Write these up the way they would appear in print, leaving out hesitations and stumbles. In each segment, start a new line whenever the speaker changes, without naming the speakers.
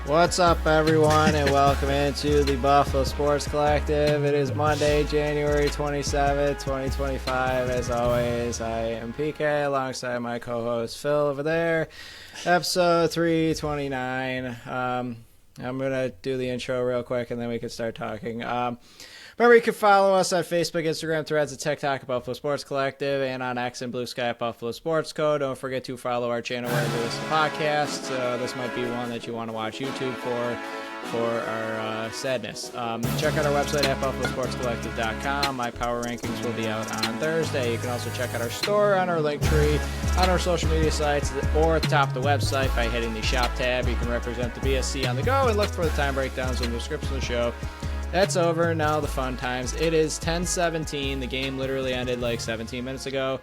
What's up, everyone, and welcome into the Buffalo Sports Collective. It is Monday, January 27th, 2025. As always, I am PK alongside my co-host Phil over there. Episode 329. I'm going to do the intro real quick, and then we can start talking. Remember, you can follow us on Facebook, Instagram, Threads, and TikTok at Buffalo Sports Collective, and on X and Blue Sky at Buffalo Sports Co. Don't forget to follow our channel wherever you listen to podcasts. This might be one that you want to watch YouTube for our sadness. Check out our website at buffalosportscollective.com. My power rankings will be out on Thursday. You can also check out our store on our link tree, on our social media sites, or at the top of the website by hitting the shop tab. You can represent the BSC on the go and look for the time breakdowns in the description of the show. That's over. Now the fun times. It is 10:17. The game literally ended like 17 minutes ago.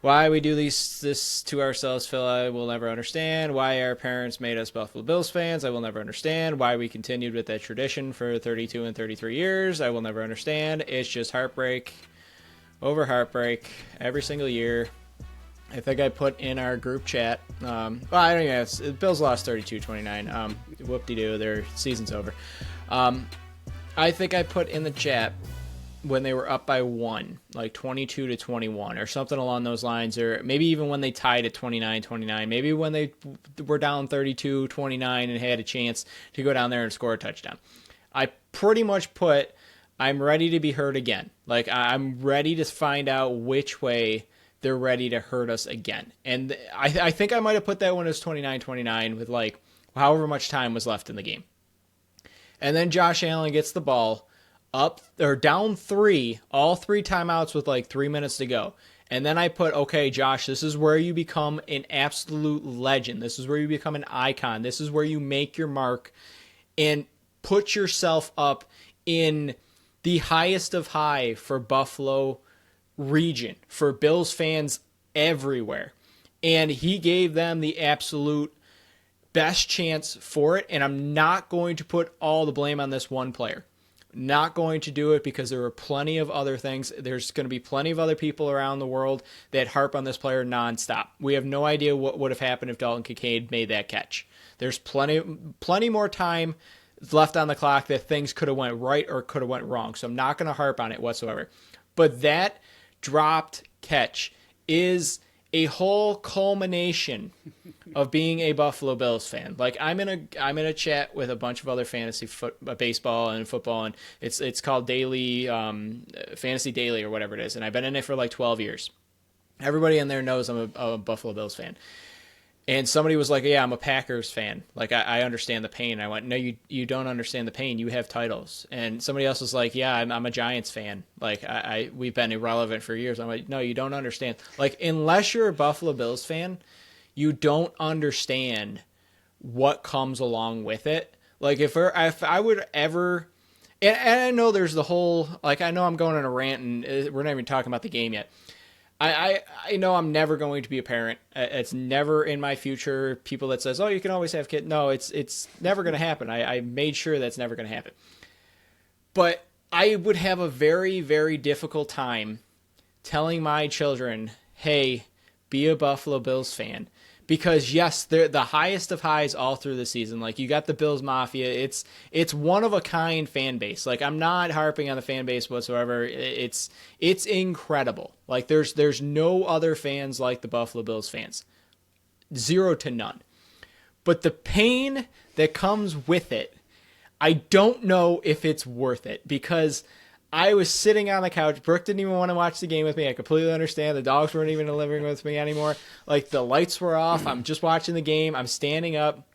Why we do this to ourselves, Phil, I will never understand. Why our parents made us Buffalo Bills fans, I will never understand. Why we continued with that tradition for 32 and 33 years, I will never understand. It's just heartbreak over heartbreak every single year. I think I put in our group chat. I don't even know. The Bills lost 32-29. Whoop-de-doo. Their season's over. I think I put in the chat when they were up by one, like 22-21 or something along those lines, or maybe even when they tied at 29-29, maybe when they were down 32-29 and had a chance to go down there and score a touchdown. I pretty much put, I'm ready to be hurt again. Like, I'm ready to find out which way they're ready to hurt us again. And I think I might have put that when it was 29-29 with like however much time was left in the game. And then Josh Allen gets the ball up or down three, all three timeouts with like 3 minutes to go. And then I put, okay, Josh, this is where you become an absolute legend. This is where you become an icon. This is where you make your mark and put yourself up in the highest of high for Buffalo region, for Bills fans everywhere. And he gave them the absolute best chance for it, and I'm not going to put all the blame on this one player. Not going to do it because there are plenty of other things. There's going to be plenty of other people around the world that harp on this player nonstop. We have no idea what would have happened if Dalton Kincaid made that catch. There's plenty more time left on the clock that things could have went right or could have went wrong. So I'm not going to harp on it whatsoever. But that dropped catch is a whole culmination of being a Buffalo Bills fan. Like, I'm in a chat with a bunch of other fantasy baseball and football, and it's called Daily Fantasy Daily or whatever it is, and I've been in it for like 12 years. Everybody in there knows I'm a Buffalo Bills fan. And somebody was like, yeah, I'm a Packers fan. Like, I understand the pain. I went, no, you don't understand the pain. You have titles. And somebody else was like, yeah, I'm a Giants fan. Like, we've been irrelevant for years. I'm like, no, you don't understand. Like, unless you're a Buffalo Bills fan, you don't understand what comes along with it. Like, if I would ever, and I know there's the whole, like, I know I'm going on a rant, and we're not even talking about the game yet. I know I'm never going to be a parent. It's never in my future. People that says, oh, you can always have kids. No, it's never going to happen. I made sure that's never going to happen. But I would have a very, very difficult time telling my children, hey, be a Buffalo Bills fan. Because, yes, they're the highest of highs all through the season. Like, you got the Bills Mafia. It's one-of-a-kind fan base. Like, I'm not harping on the fan base whatsoever. It's incredible. Like, there's no other fans like the Buffalo Bills fans. 0 to none. But the pain that comes with it, I don't know if it's worth it. Because I was sitting on the couch. Brooke didn't even want to watch the game with me. I completely understand. The dogs weren't even in the living room with me anymore. Like, the lights were off. I'm just watching the game. I'm standing up.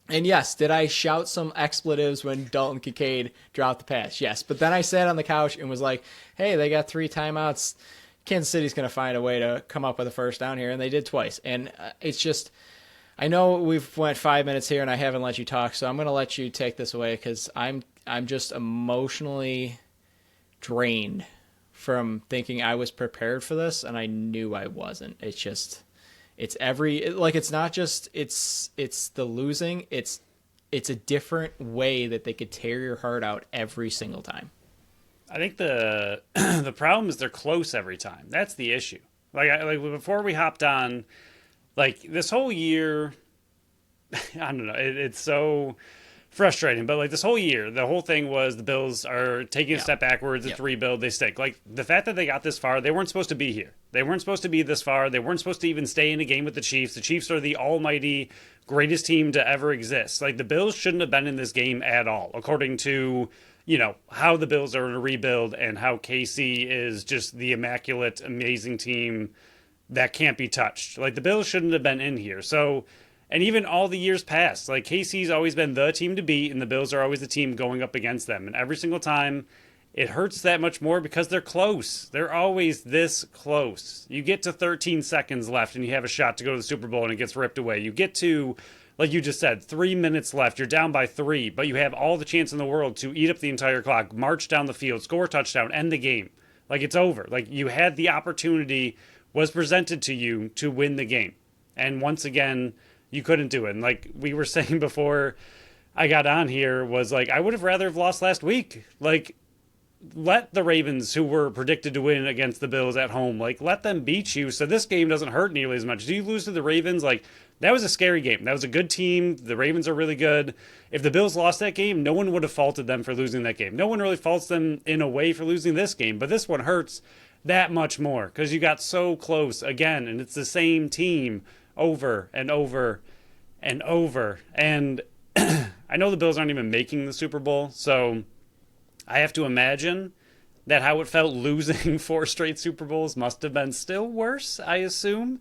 And yes, did I shout some expletives when Dalton Kincaid dropped the pass? Yes. But then I sat on the couch and was like, hey, they got 3 timeouts. Kansas City's going to find a way to come up with a first down here. And they did twice. And it's just, I know we've went 5 minutes here and I haven't let you talk. So I'm going to let you take this away because I'm just emotionally drained from thinking I was prepared for this and I knew I wasn't. It's just, it's not just, it's the losing. It's a different way that they could tear your heart out every single time.
I think the the problem is they're close every time. That's the issue. Like before we hopped on, like this whole year, I don't know. It's so frustrating. But like this whole year, the whole thing was the Bills are taking a step backwards. It's rebuild. They stink. Like the fact that they got this far, they weren't supposed to be here. They weren't supposed to be this far. They weren't supposed to even stay in a game with the Chiefs. The Chiefs are the almighty greatest team to ever exist. Like the Bills shouldn't have been in this game at all, according to how the Bills are in a rebuild and how KC is just the immaculate, amazing team that can't be touched. Like the Bills shouldn't have been in here. So. And even all the years past, like KC's always been the team to beat, and the Bills are always the team going up against them. And every single time, it hurts that much more because they're close. They're always this close. You get to 13 seconds left, and you have a shot to go to the Super Bowl, and it gets ripped away. You get to, like you just said, 3 minutes left. You're down by 3, but you have all the chance in the world to eat up the entire clock, march down the field, score a touchdown, end the game. Like it's over. Like you had the opportunity was presented to you to win the game. And once again, you couldn't do it. And like we were saying before I got on here was like, I would have rather have lost last week. Like let the Ravens, who were predicted to win against the Bills at home, like let them beat you. So this game doesn't hurt nearly as much. Do you lose to the Ravens? Like that was a scary game. That was a good team. The Ravens are really good. If the Bills lost that game, no one would have faulted them for losing that game. No one really faults them in a way for losing this game, but this one hurts that much more because you got so close again, and it's the same team over and over and over. And I know the Bills aren't even making the Super Bowl, so I have to imagine that how it felt losing 4 straight Super Bowls must have been still worse, I assume.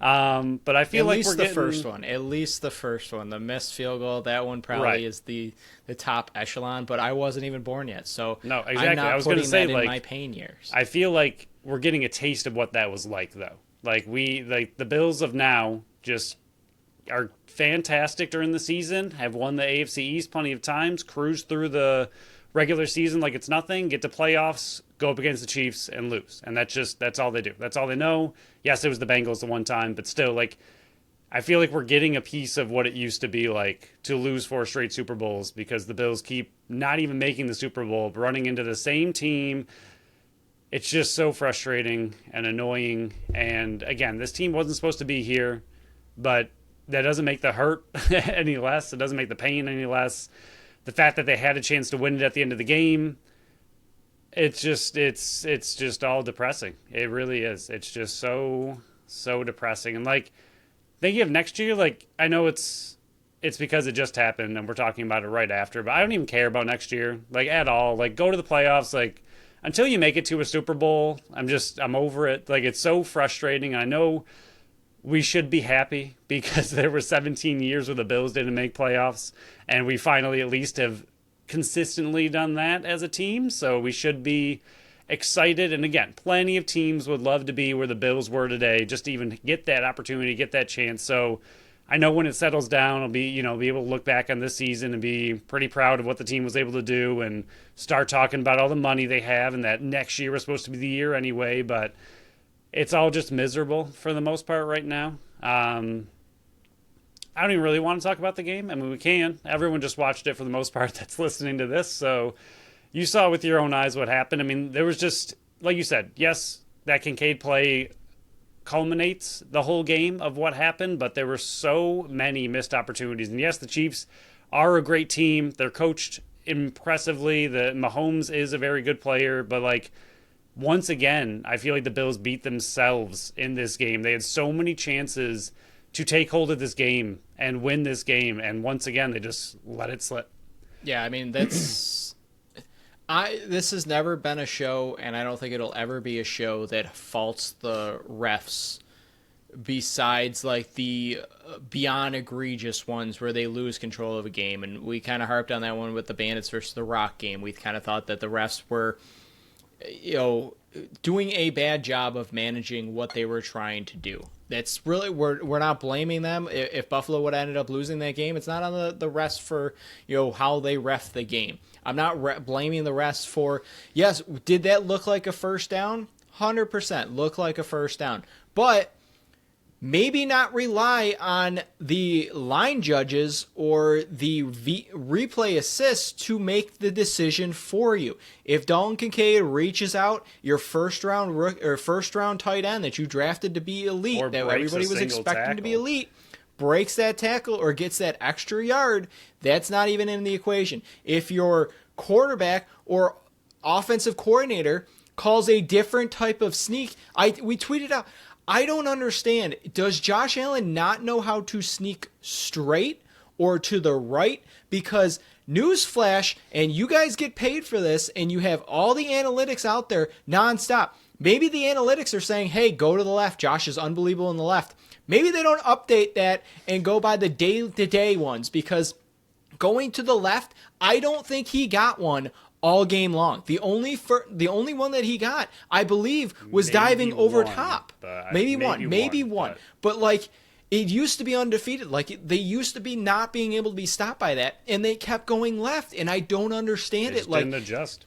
But I feel like we're getting...
At least the first one. The missed field goal, that one probably is the top echelon, but I wasn't even born yet, so
no, exactly.
I'm not
I was going to say,
that
like,
in my pain years.
I feel like we're getting a taste of what that was like, though. Like, the Bills of now just are fantastic during the season, have won the AFC East plenty of times, cruised through the regular season like it's nothing, get to playoffs, go up against the Chiefs, and lose. And that's all they do. That's all they know. Yes, it was the Bengals the one time, but still, like, I feel like we're getting a piece of what it used to be like to lose 4 straight Super Bowls because the Bills keep not even making the Super Bowl, running into the same team. It's just so frustrating and annoying. And again, this team wasn't supposed to be here, but that doesn't make the hurt any less. It doesn't make the pain any less. The fact that they had a chance to win it at the end of the game, it's just all depressing. It really is. It's just so depressing. And like, thinking of next year, like I know it's because it just happened and we're talking about it right after, but I don't even care about next year, like at all. Like go to the playoffs, like until you make it to a Super Bowl, I'm over it. Like it's so frustrating. I know we should be happy because there were 17 years where the Bills didn't make playoffs, and we finally at least have consistently done that as a team. So we should be excited. And again, plenty of teams would love to be where the Bills were today, just to even get that opportunity, get that chance. So I know when it settles down, I'll be able to look back on this season and be pretty proud of what the team was able to do and start talking about all the money they have and that next year was supposed to be the year anyway. But it's all just miserable for the most part right now. I don't even really want to talk about the game. I mean, we can. Everyone just watched it for the most part that's listening to this. So you saw with your own eyes what happened. I mean, there was just, like you said, yes, that Kincaid play culminates the whole game of what happened, but there were so many missed opportunities. And yes, the Chiefs are a great team. They're coached impressively. The Mahomes is a very good player, but like, once again, I feel like the Bills beat themselves in this game. They had so many chances to take hold of this game and win this game, and once again, they just let it slip.
Yeah, I mean, this has never been a show, and I don't think it'll ever be a show that faults the refs besides like the beyond egregious ones where they lose control of a game. And we kind of harped on that one with the Bandits versus the Rock game. We kind of thought that the refs were doing a bad job of managing what they were trying to do. That's really, we're not blaming them. If Buffalo would have ended up losing that game, it's not on the refs for, how they ref the game. I'm not blaming the refs for, yes, did that look like a first down? 100% look like a first down. But maybe not rely on the line judges or the replay assists to make the decision for you. If Dalton Kincaid reaches out, your first round tight end that you drafted to be elite, that everybody was expecting to be elite, breaks that tackle or gets that extra yard, that's not even in the equation. If your quarterback or offensive coordinator calls a different type of sneak, we tweeted out, I don't understand. Does Josh Allen not know how to sneak straight or to the right? Because newsflash, and you guys get paid for this, and you have all the analytics out there nonstop. Maybe the analytics are saying, hey, go to the left. Josh is unbelievable in the left. Maybe they don't update that and go by the day-to-day ones, because going to the left, I don't think he got one all game long. The only one that he got, I believe, was maybe diving over top. Maybe one. But like, it used to be undefeated. Like, they used to be not being able to be stopped by that, and they kept going left, and I don't understand it. Like,
didn't adjust.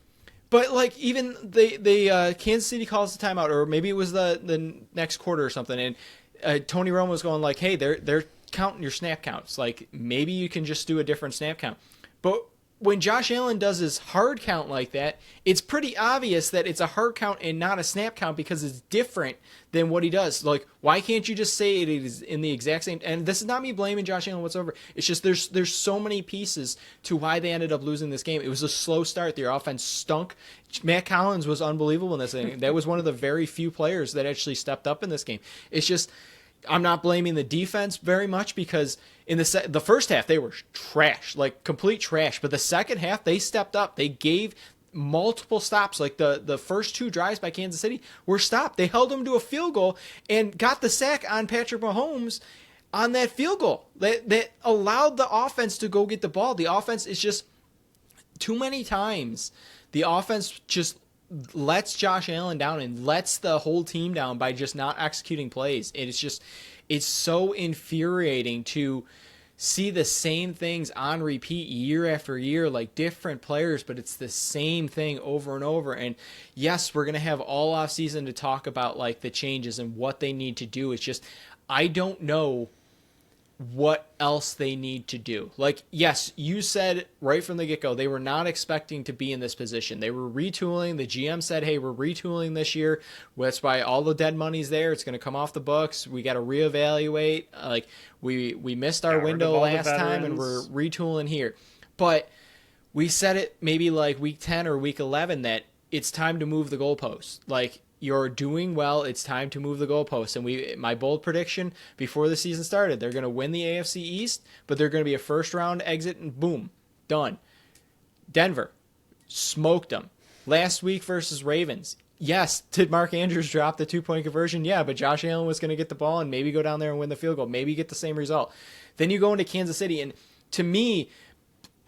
But like, even the Kansas City calls the timeout, or maybe it was the next quarter or something, and Tony Romo was going like, hey, they're counting your snap counts. Like, maybe you can just do a different snap count. But when Josh Allen does his hard count like that, it's pretty obvious that it's a hard count and not a snap count, because it's different than what he does. Like, why can't you just say it is in the exact same? And this is not me blaming Josh Allen whatsoever. It's just there's so many pieces to why they ended up losing this game. It was a slow start. Their offense stunk. Matt Collins was unbelievable in this thing. That was one of the very few players that actually stepped up in this game. It's just, I'm not blaming the defense very much, because in the first half they were trash, like complete trash. But the second half they stepped up. They gave multiple stops. Like the first two drives by Kansas City were stopped. They held them to a field goal and got the sack on Patrick Mahomes on that field goal. That allowed the offense to go get the ball. The offense is just, too many times, the offense just lets Josh Allen down and lets the whole team down by just not executing plays. It's so infuriating to see the same things on repeat year after year, like different players, but it's the same thing over and over. And yes, we're going to have all off season to talk about like the changes and what they need to do. It's just, I don't know what else they need to do. Like, yes, you said right from the get-go, they were not expecting to be in this position. They were retooling. The GM said, hey, we're retooling this year. That's why all the dead money's there. It's going to come off the books. We got to reevaluate. Like, we missed our window last time, and we're retooling here. But we said it maybe like week 10 or week 11 that it's time to move the goalposts. Like, you're doing well. It's time to move the goalposts. And my bold prediction before the season started, they're going to win the AFC East, but they're going to be a first-round exit, and boom, done. Denver, smoked them. Last week versus Ravens, yes, did Mark Andrews drop the two-point conversion? Yeah, but Josh Allen was going to get the ball and maybe go down there and win the field goal, maybe get the same result. Then you go into Kansas City, and to me,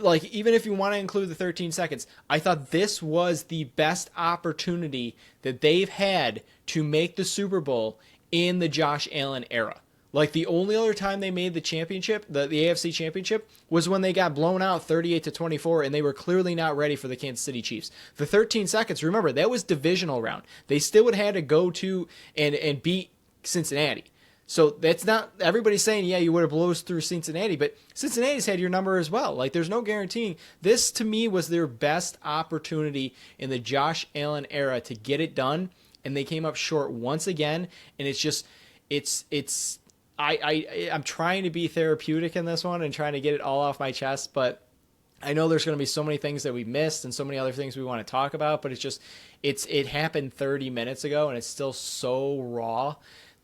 like, even if you want to include the 13 seconds, I thought this was the best opportunity that they've had to make the Super Bowl in the Josh Allen era. Like, the only other time they made the championship, the AFC championship, was when they got blown out 38-24, and they were clearly not ready for the Kansas City Chiefs. The 13 seconds, remember, that was divisional round. They still would have had to go to and beat Cincinnati. So that's not, everybody's saying, yeah, you would have blown through Cincinnati, but Cincinnati's had your number as well. Like, there's no guaranteeing. This, to me, was their best opportunity in the Josh Allen era to get it done, and they came up short once again. And it's just, I'm trying to be therapeutic in this one and trying to get it all off my chest, but I know there's going to be so many things that we missed and so many other things we want to talk about, but it happened 30 minutes ago, and it's still so raw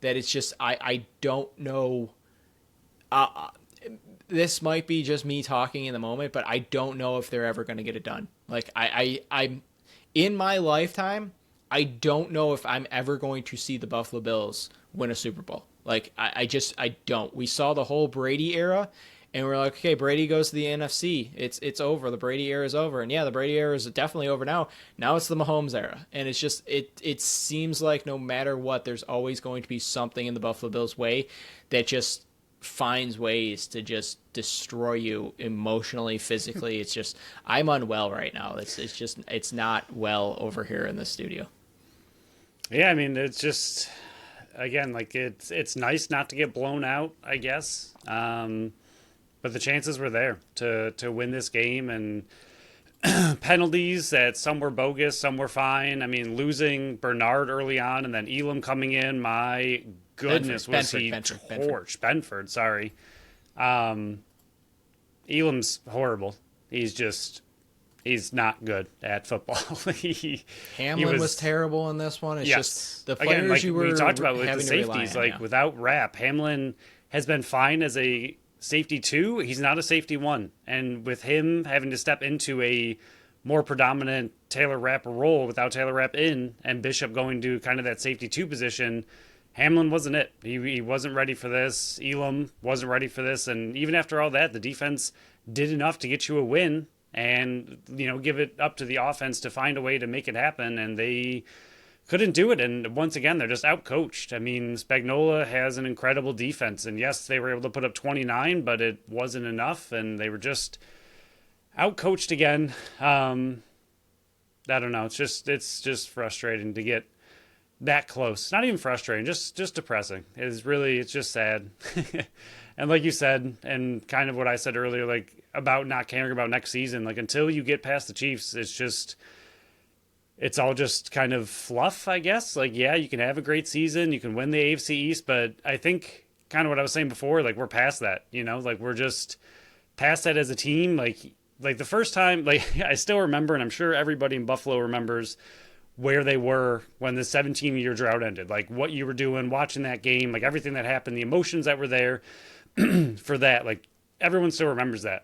that it's just, I don't know. This might be just me talking in the moment, but I don't know if they're ever going to get it done. Like, I'm in my lifetime, I don't know if I'm ever going to see the Buffalo Bills win a Super Bowl. Like, I don't. We saw the whole Brady era, and we're like, okay, Brady goes to the NFC. It's over. The Brady era is over. And yeah, the Brady era is definitely over now. Now it's the Mahomes era. And it's just, it seems like no matter what, there's always going to be something in the Buffalo Bills way that just finds ways to just destroy you emotionally, physically. It's just, I'm unwell right now. It's not well over here in the studio.
Yeah, I mean, it's just, again, like, it's nice not to get blown out, I guess. But the chances were there to win this game, and penalties that some were bogus, some were fine. I mean, losing Bernard early on and then Elam coming in, my goodness was he
Benford.
torched. Benford, sorry. Elam's horrible. He's not good at football.
Hamlin was terrible in this one. It's just the players
again, like
you were
we talked about with the safeties.
On,
without Rapp, Hamlin has been fine as a safety 2. He's not a safety 1, and with him having to step into a more predominant Taylor Rapp role without Taylor Rapp in, and Bishop going to kind of that safety 2 position, Hamlin wasn't it. He wasn't ready for this. Elam wasn't ready for this, and even after all that, the defense did enough to get you a win, and give it up to the offense to find a way to make it happen, and they couldn't do it. And once again, they're just outcoached. I mean, Spagnuolo has an incredible defense, and yes, they were able to put up 29, but it wasn't enough, and they were just outcoached again. I don't know. It's just frustrating to get that close. Not even frustrating, just depressing. It's just sad. And like you said, and kind of what I said earlier, like about not caring about next season, like until you get past the Chiefs, it's all just kind of fluff, I guess. Like, yeah, you can have a great season, you can win the AFC East, but I think kind of what I was saying before, like we're past that, like we're just past that as a team. Like the first time, like I still remember, and I'm sure everybody in Buffalo remembers where they were when the 17-year drought ended, like what you were doing, watching that game, like everything that happened, the emotions that were there for that, like everyone still remembers that.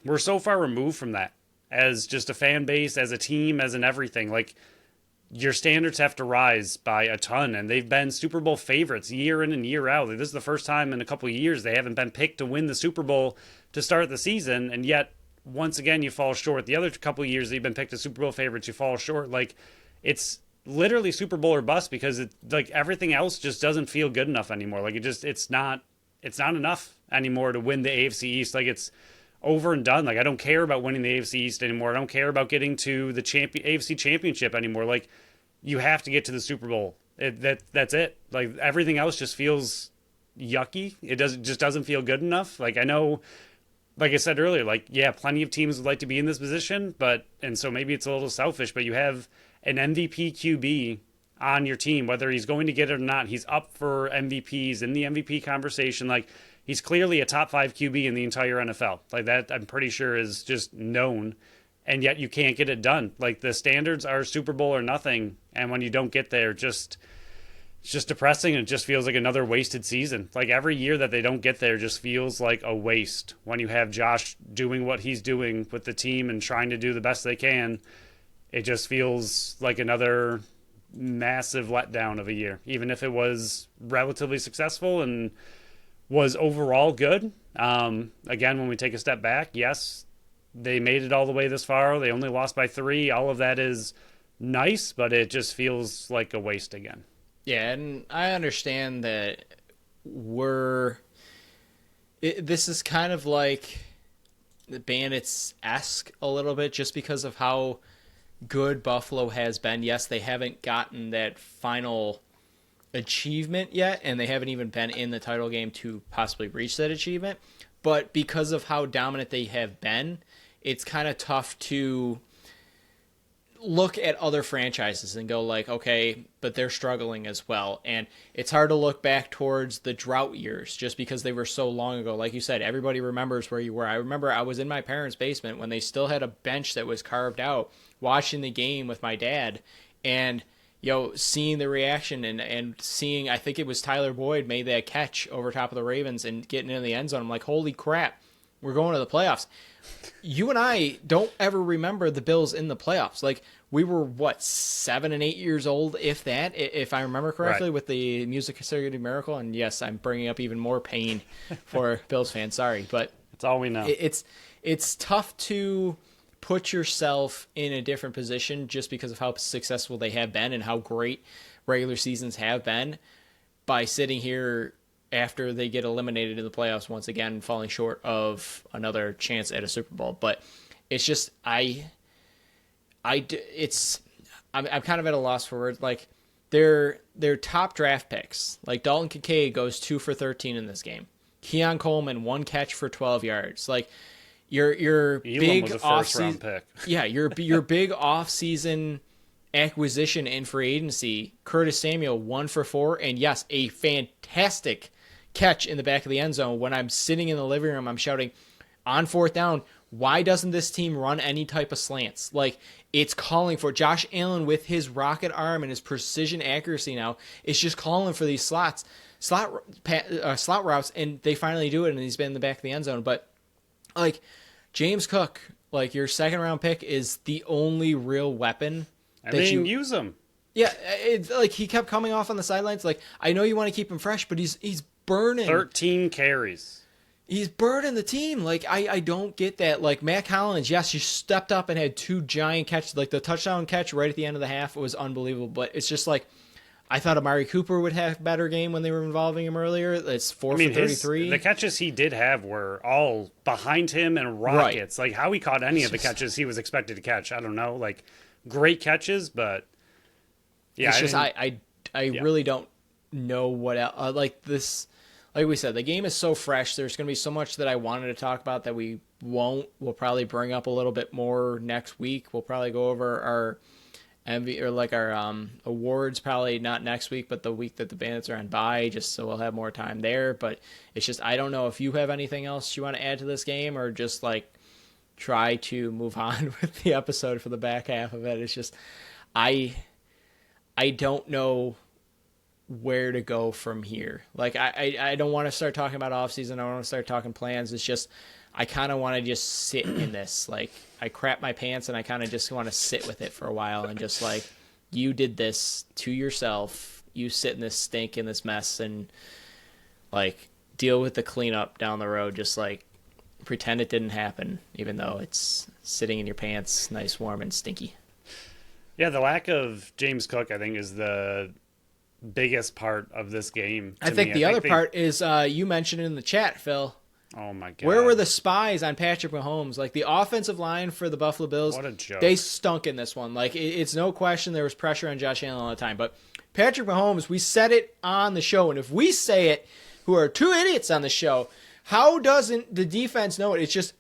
We're so far removed from that as just a fan base, as a team, as in everything. Like your standards have to rise by a ton, and they've been Super Bowl favorites year in and year out. Like, this is the first time in a couple of years they haven't been picked to win the Super Bowl to start the season, and yet once again you fall short. The other couple of years that you've been picked as Super Bowl favorites, you fall short. Like it's literally Super Bowl or bust, because like everything else just doesn't feel good enough anymore. Like it's not enough anymore to win the AFC East. Like it's over and done. Like I don't care about winning the AFC East anymore. I don't care about getting to the AFC Championship anymore. Like you have to get to the Super Bowl. That's it. Like everything else just feels yucky. It just doesn't feel good enough. Like I know, like I said earlier, like yeah, plenty of teams would like to be in this position, and so maybe it's a little selfish, but you have an MVP QB on your team, whether he's going to get it or not. He's up for MVPs in the MVP conversation. Like he's clearly a top 5 QB in the entire NFL. Like that, I'm pretty sure is just known, and yet you can't get it done. Like the standards are Super Bowl or nothing, and when you don't get there, it's just depressing, and it just feels like another wasted season. Like every year that they don't get there just feels like a waste. When you have Josh doing what he's doing with the team and trying to do the best they can, it just feels like another massive letdown of a year, even if it was relatively successful and was overall good. Again, when we take a step back, yes, they made it all the way this far. They only lost by 3. All of that is nice, but it just feels like a waste again.
Yeah, and I understand that this is kind of like the Bandits-esque a little bit, just because of how good Buffalo has been. Yes, they haven't gotten that final achievement yet, and they haven't even been in the title game to possibly reach that achievement. But because of how dominant they have been, it's kind of tough to look at other franchises and go like, okay, but they're struggling as well. And it's hard to look back towards the drought years just because they were so long ago. Like you said, everybody remembers where you were. I remember I was in my parents' basement when they still had a bench that was carved out, watching the game with my dad, and seeing the reaction and seeing, I think it was Tyler Boyd made that catch over top of the Ravens and getting in the end zone. I'm like, holy crap, we're going to the playoffs. You and I don't ever remember the Bills in the playoffs. Like, we were, 7 and 8 years old, if that, if I remember correctly, right, with the Music City Miracle. And yes, I'm bringing up even more pain for Bills fans. Sorry, but
it's all we know.
It's tough to put yourself in a different position just because of how successful they have been and how great regular seasons have been, by sitting here after they get eliminated in the playoffs once again, falling short of another chance at a Super Bowl. But it's just, I'm kind of at a loss for words. Like, their top draft picks, like Dalton Kincaid goes 2 for 13 in this game. Keon Coleman, 1 catch for 12 yards. Like, your
Elam
big
was a first round pick.
Yeah, your big off-season acquisition and free agency, Curtis Samuel 1 for 4, and yes, a fantastic catch in the back of the end zone. When I'm sitting in the living room, I'm shouting on 4th down, why doesn't this team run any type of slants? Like, it's calling for Josh Allen with his rocket arm and his precision accuracy now. It's just calling for these slot routes, and they finally do it, and he's been in the back of the end zone. But like James Cook, like your 2nd-round pick, is the only real weapon
that you use him.
Yeah, it's like he kept coming off on the sidelines. Like, I know you want to keep him fresh, but he's burning
13 carries.
He's burning the team. Like, I don't get that. Like, Matt Collins, yes, he stepped up and had 2 giant catches. Like, the touchdown catch right at the end of the half was unbelievable. But it's just like, I thought Amari Cooper would have a better game when they were involving him earlier. It's 4 for 33.
The catches he did have were all behind him and rockets. Right. Like, how he caught any of the catches he was expected to catch, I don't know. Like, great catches, but yeah.
It's just, I really don't know what else. Like, this... Like we said, the game is so fresh. There's going to be so much that I wanted to talk about that we won't. We'll probably bring up a little bit more next week. We'll probably go over our awards, probably not next week, but the week that the Bandits are on bye, just so we'll have more time there. But it's just, I don't know if you have anything else you want to add to this game, or just like try to move on with the episode for the back half of it. It's just, I don't know where to go from here. Like, I don't want to start talking about offseason. I don't want to start talking plans. It's just, I kind of want to just sit in this. Like, I crap my pants and I kind of just want to sit with it for a while and just like, you did this to yourself. You sit in this stink, in this mess, and like deal with the cleanup down the road. Just like pretend it didn't happen, even though it's sitting in your pants, nice, warm, and stinky.
Yeah, the lack of James Cook, I think, is the biggest part of this game.
I think the other part is you mentioned it in the chat, Phil.
Oh my god!
Where were the spies on Patrick Mahomes? Like, the offensive line for the Buffalo Bills,
what a joke.
They stunk in this one. Like, it's no question there was pressure on Josh Allen all the time. But Patrick Mahomes, we said it on the show, and if we say it, who are 2 idiots on the show, how doesn't the defense know it? It's just,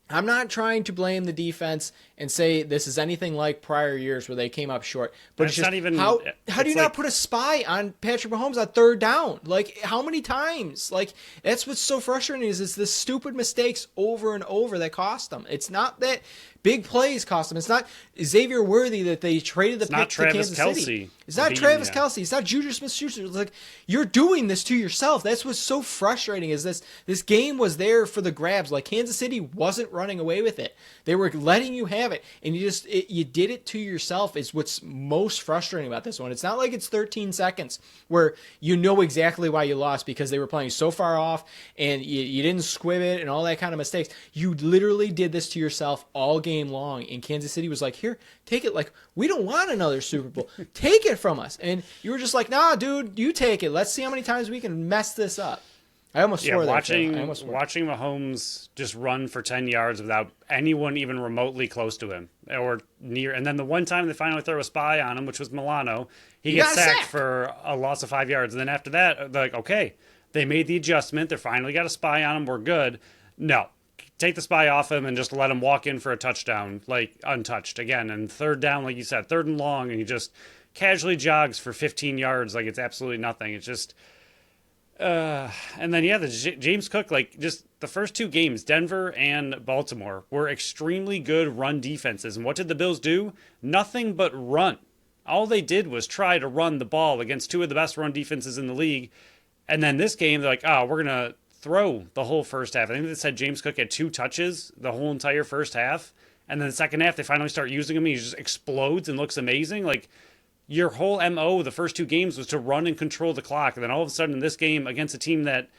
I'm not trying to blame the defense and say this is anything like prior years where they came up short. But it's just, not even, how do you not put a spy on Patrick Mahomes on 3rd down? Like, how many times? Like, that's what's so frustrating is the stupid mistakes over and over that cost them. It's not that big plays cost them. It's not Xavier Worthy that they traded the pick to Kansas City. It's not Travis Kelce. It's not Juju Smith-Schuster. It's like, you're doing this to yourself. That's what's so frustrating is this game was there for the grabs. Like, Kansas City wasn't running away with it. They were letting you have it, and you did it to yourself is what's most frustrating about this one. It's not like it's 13 seconds where you know exactly why you lost because they were playing so far off and you didn't squib it and all that kind of mistakes. You literally did this to yourself all game long, and Kansas City was like, here, take it. Like, we don't want another Super Bowl. Take it from us. And you were just like, nah, dude, you take it. Let's see how many times we can mess this up. I almost swore that.
Watching Mahomes just run for 10 yards without anyone even remotely close to him or near. And then the one time they finally throw a spy on him, which was Milano, he gets sacked for a loss of 5 yards. And then after that, they're like, okay, they made the adjustment. They finally got a spy on him. We're good. No. Take the spy off him and just let him walk in for a touchdown, like untouched again. And 3rd down, like you said, 3rd and long, and he just casually jogs for 15 yards like it's absolutely nothing. It's just... and then, the James Cook, like, just the first 2 games, Denver and Baltimore, were extremely good run defenses. And what did the Bills do? Nothing but run. All they did was try to run the ball against 2 of the best run defenses in the league. And then this game, they're like, oh, we're going to throw the whole first half. I think they said James Cook had 2 touches the whole entire first half. And then the second half, they finally start using him. And he just explodes and looks amazing. Like, your whole MO the first 2 games was to run and control the clock. And then all of a sudden in this game against a team that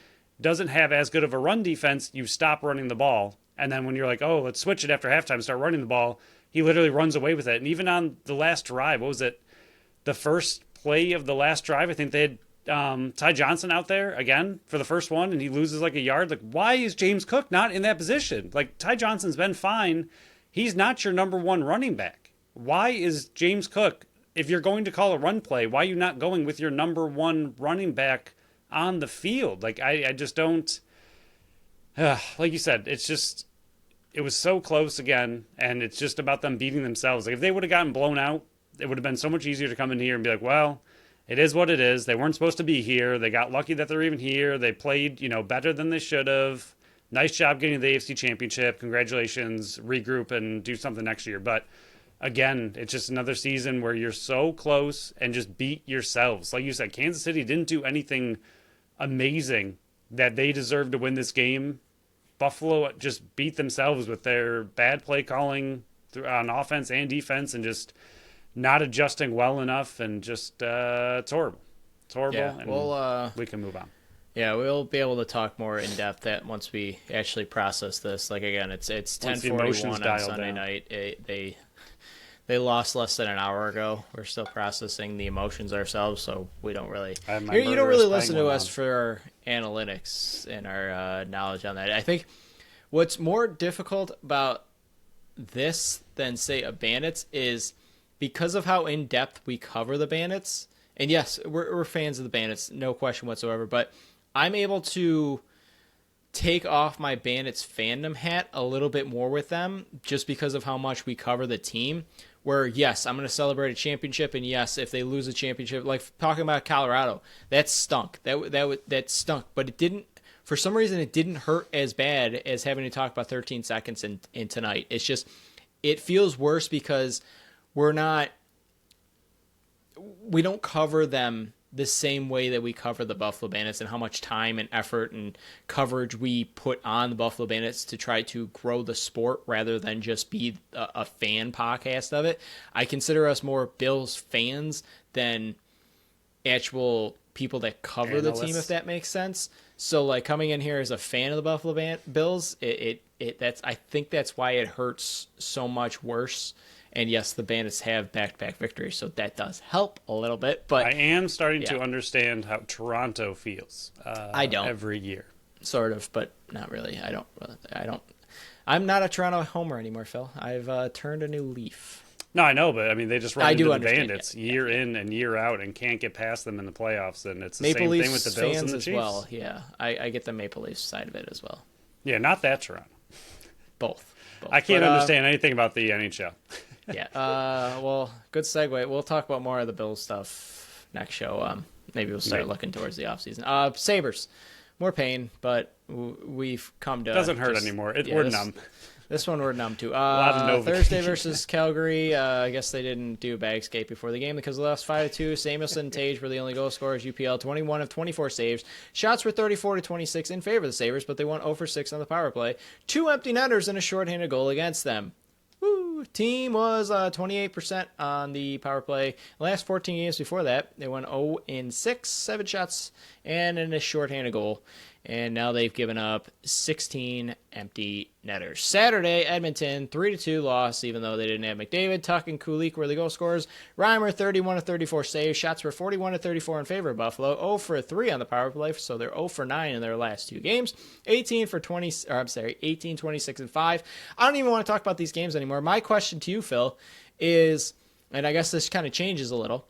doesn't have as good of a run defense, you stop running the ball. And then when you're like, oh, let's switch it after halftime and start running the ball, he literally runs away with it. And even on the last drive, what was it? The first play of the last drive, I think they had Ty Johnson out there again for the first one, and he loses like a yard. Like, why is James Cook not in that position? Like, Ty Johnson's been fine. He's not your number 1 running back. Why is James Cook... If you're going to call a run play, why are you not going with your number 1 running back on the field? Like, I just don't... like you said, it's just... It was so close again, and it's just about them beating themselves. Like, if they would have gotten blown out it would have been so much easier to come in here and be like, well, it is what it is. They weren't supposed to be here. They got lucky that they're even here. They played, better than they should have. Nice job getting the AFC Championship. Congratulations. Regroup and do something next year. But again, it's just another season where you're so close and just beat yourselves. Like you said, Kansas City didn't do anything amazing that they deserved to win this game. Buffalo just beat themselves with their bad play calling on offense and defense and just not adjusting well enough, and just it's horrible. It's horrible.
Yeah,
and we can move on.
Yeah, we'll be able to talk more in depth that once we actually process this. Like again, it's 10:41 on Sunday night. They lost less than an hour ago. We're still processing the emotions ourselves, so we don't really. You don't really listen to us for our analytics and our knowledge on that. I think what's more difficult about this than say a Bandits is because of how in depth we cover the Bandits. And yes, we're fans of the Bandits, no question whatsoever. But I'm able to take off my Bandits fandom hat a little bit more with them just because of how much we cover the team. Where, yes, I'm going to celebrate a championship, and yes, if they lose a championship, like talking about Colorado, that stunk. That stunk. But it didn't, for some reason, it didn't hurt as bad as having to talk about 13 seconds in tonight. It's just, it feels worse because we don't cover them the same way that we cover the Buffalo Bandits, and how much time and effort and coverage we put on the Buffalo Bandits to try to grow the sport rather than just be a fan podcast of it. I consider us more Bills fans than actual people that cover the team, if that makes sense. So like coming in here as a fan of the Buffalo Bills, I think that's why it hurts so much worse. And yes, the Bandits have back-to-back victories, so that does help a little bit. But
I am starting to understand how Toronto feels.
I don't
every year,
sort of, but not really. I don't. I'm not a Toronto homer anymore, Phil. I've turned a new leaf.
No, I know, but I mean, they just run into the Bandits year in and year out and can't get past them in the playoffs, and it's the
Maple
same
Leafs
thing with the Bills and the
as
Chiefs.
well. Yeah, I get the Maple Leafs side of it as well.
Yeah, not that Toronto.
Both.
I can't understand anything about the NHL.
Yeah. Well, good segue. We'll talk about more of the Bills stuff next show. Maybe we'll start looking towards the offseason. Sabres, more pain, but we've come to.
Doesn't hurt anymore. We're numb.
This one we're numb to.
Thursday
Thursday versus Calgary. I guess they didn't do bag skate before the game because they lost 5-2. Samuelson and Tage were the only goal scorers. UPL 21 of 24 saves. Shots were 34-26 in favor of the Sabres, but they went 0 for 6 on the power play. 2 empty netters and a shorthanded goal against them. Woo! Team was 28% on the power play. Last 14 games before that, they went 0-6, 7 shots, and in a shorthanded goal. And now they've given up 16 empty netters. Saturday, Edmonton, 3-2 loss, even though they didn't have McDavid. Tuck and Kulik were the goal scorers. Reimer, 31 of 34 saves. Shots were 41 of 34 in favor of Buffalo. 0 for 3 on the power play, so they're 0 for 9 in their last 2 games. 18, 26, and 5. I don't even want to talk about these games anymore. My question to you, Phil, is, and I guess this kind of changes a little,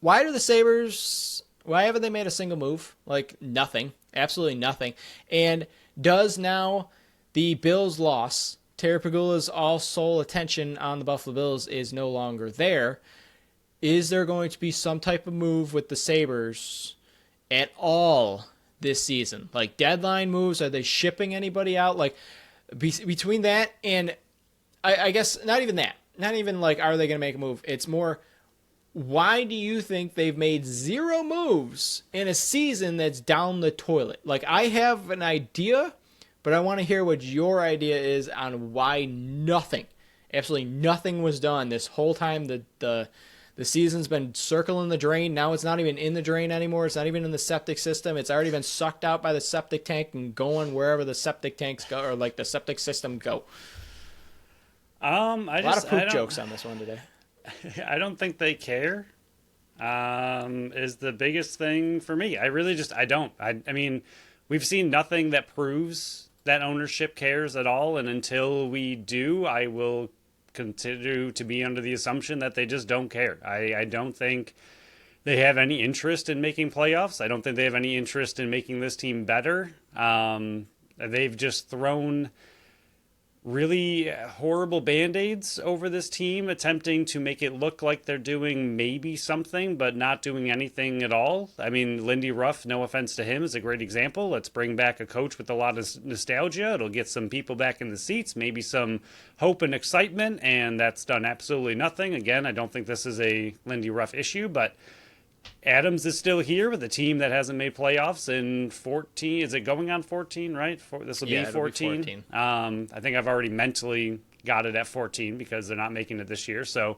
why do the Sabres... Why haven't they made a single move? Like, nothing. Absolutely nothing. And does now the Bills' loss, Terry Pegula's all sole attention on the Buffalo Bills is no longer there? Is there going to be some type of move with the Sabres at all this season? Like, deadline moves? Are they shipping anybody out? Like, between that and, I guess, not even that. Not even, like, are they going to make a move? It's more... Why do you think they've made 0 moves in a season that's down the toilet? Like, I have an idea, but I want to hear what your idea is on why nothing, absolutely nothing was done this whole time. The season's been circling the drain. Now it's not even in the drain anymore. It's not even in the septic system. It's already been sucked out by the septic tank and going wherever the septic tanks go, or like the septic system go. A lot of poop jokes on this one today.
I don't think they care, is the biggest thing for me. I really just, I don't. I mean, we've seen nothing that proves that ownership cares at all. And until we do, I will continue to be under the assumption that they just don't care. I don't think they have any interest in making playoffs. I don't think they have any interest in making this team better. They've just thrown really horrible band-aids over this team, attempting to make it look like they're doing maybe something, but not doing anything at all. I mean, Lindy Ruff, no offense to him, is a great example. Let's bring back a coach with a lot of nostalgia. It'll get some people back in the seats, maybe some hope and excitement, and that's done absolutely nothing. Again, I don't think this is a Lindy Ruff issue, but Adams is still here with a team that hasn't made playoffs in 14. Is it going on 14, right? This will be 14.
Be 14.
I think I've already mentally got it at 14 because they're not making it this year. So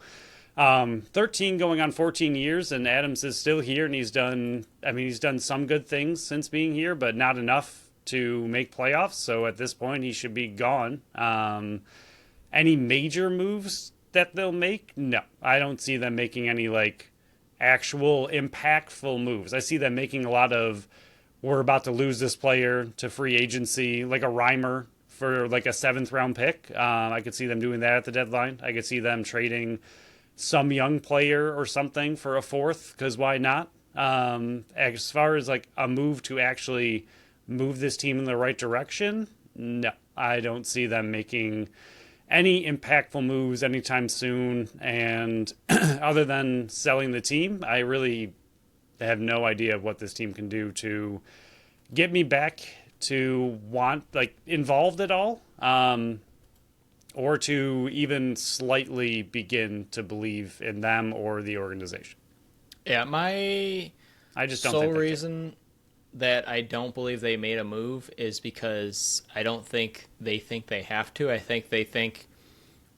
13 going on 14 years, and Adams is still here, and he's done some good things since being here, but not enough to make playoffs. So at this point, he should be gone. Any major moves that they'll make? No. I don't see them making any, actual impactful moves. I see them making a lot of, we're about to lose this player to free agency, like a Reimer for a 7th round pick. I could see them doing that at the deadline. I could see them trading some young player or something for a 4th, because why not? As far as a move to actually move this team in the right direction, no, I don't see them making any impactful moves anytime soon. And other than selling the team, I really have no idea what this team can do to get me back to want involved at all, or to even slightly begin to believe in them or the organization.
Yeah, I
just don't
sole
think
reason that I don't believe they made a move is because I don't think they have to. I think they think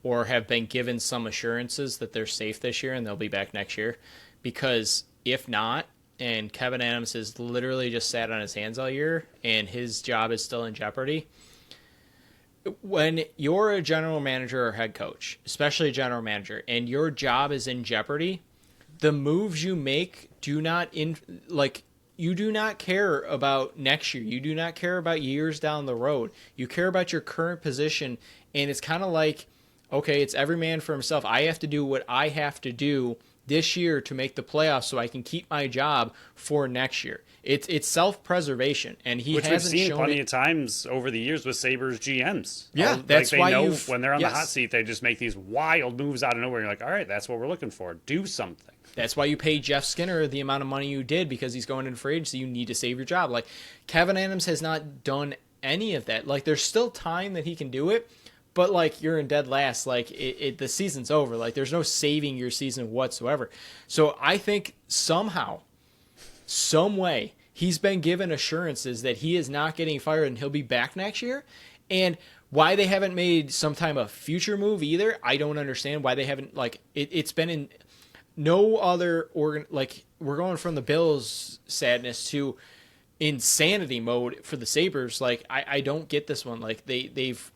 or have been given some assurances that they're safe this year and they'll be back next year. Because if not, and Kevin Adams has literally just sat on his hands all year and his job is still in jeopardy, when you're a general manager or head coach, especially a general manager, and your job is in jeopardy, the moves you make you do not care about next year. You do not care about years down the road. You care about your current position, and it's kind of like, okay, it's every man for himself. I have to do what I have to do this year to make the playoffs so I can keep my job for next year. It's self-preservation, and
Which
hasn't
we've seen
shown
plenty of times over the years with Sabres GMs.
Yeah, that's
they
why
know when they're on the
yes.
hot seat, they just make these wild moves out of nowhere. You're like, all right, that's what we're looking for. Do something.
That's why you pay Jeff Skinner the amount of money you did, because he's going into free agency. You need to save your job. Kevin Adams has not done any of that. There's still time that he can do it, but you're in dead last. The season's over. There's no saving your season whatsoever. So I think somehow, some way, he's been given assurances that he is not getting fired and he'll be back next year. And why they haven't made some type of future move either, I don't understand why they haven't. It's been in no other organ. We're going from the Bills sadness to insanity mode for the Sabres. I don't get this one. They've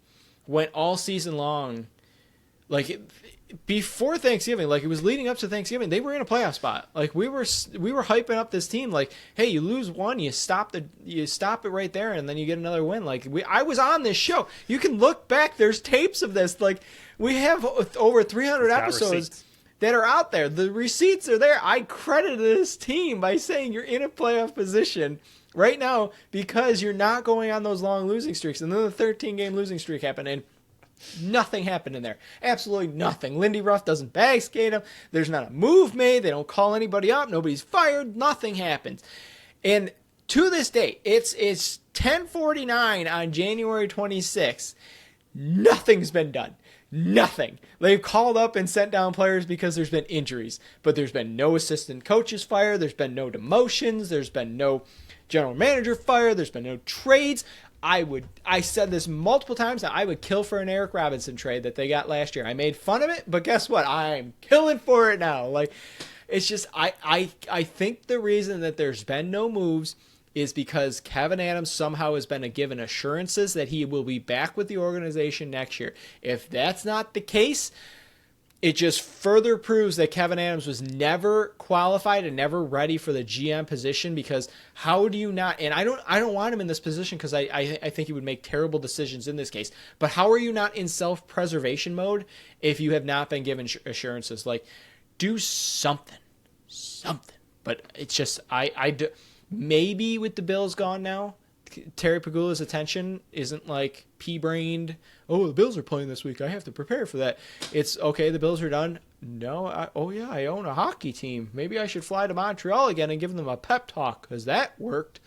went all season long. Before Thanksgiving, it was leading up to Thanksgiving, they were in a playoff spot. We were hyping up this team. Hey, you lose one, you stop it right there, and then you get another win. I was on this show. You can look back. There's tapes of this. We have over 300 episodes
receipts
that are out there. The receipts are there. I credited this team by saying you're in a playoff position right now because you're not going on those long losing streaks. And then the 13-game losing streak happened, and nothing happened in there. Absolutely nothing. Lindy Ruff doesn't bag skate him. There's not a move made. They don't call anybody up. Nobody's fired. Nothing happens. And to this day, it's 10:49 on January 26th. Nothing's been done. Nothing. They've called up and sent down players because there's been injuries, but there's been no assistant coaches fired. There's been no demotions. There's been no general manager fired. There's been no trades. I said this multiple times that I would kill for an Eric Robinson trade that they got last year. I made fun of it, but guess what? I'm killing for it now. It's just, I think the reason that there's been no moves is because Kevin Adams somehow has been given assurances that he will be back with the organization next year. If that's not the case, it just further proves that Kevin Adams was never qualified and never ready for the GM position, because how do you not, and I don't want him in this position because I think he would make terrible decisions in this case, but how are you not in self-preservation mode if you have not been given assurances? Do something. But it's just, maybe with the Bills gone now, Terry Pagula's attention isn't like pea-brained. Oh, the Bills are playing this week. I have to prepare for that. It's okay. The Bills are done. No. I own a hockey team. Maybe I should fly to Montreal again and give them a pep talk because that worked.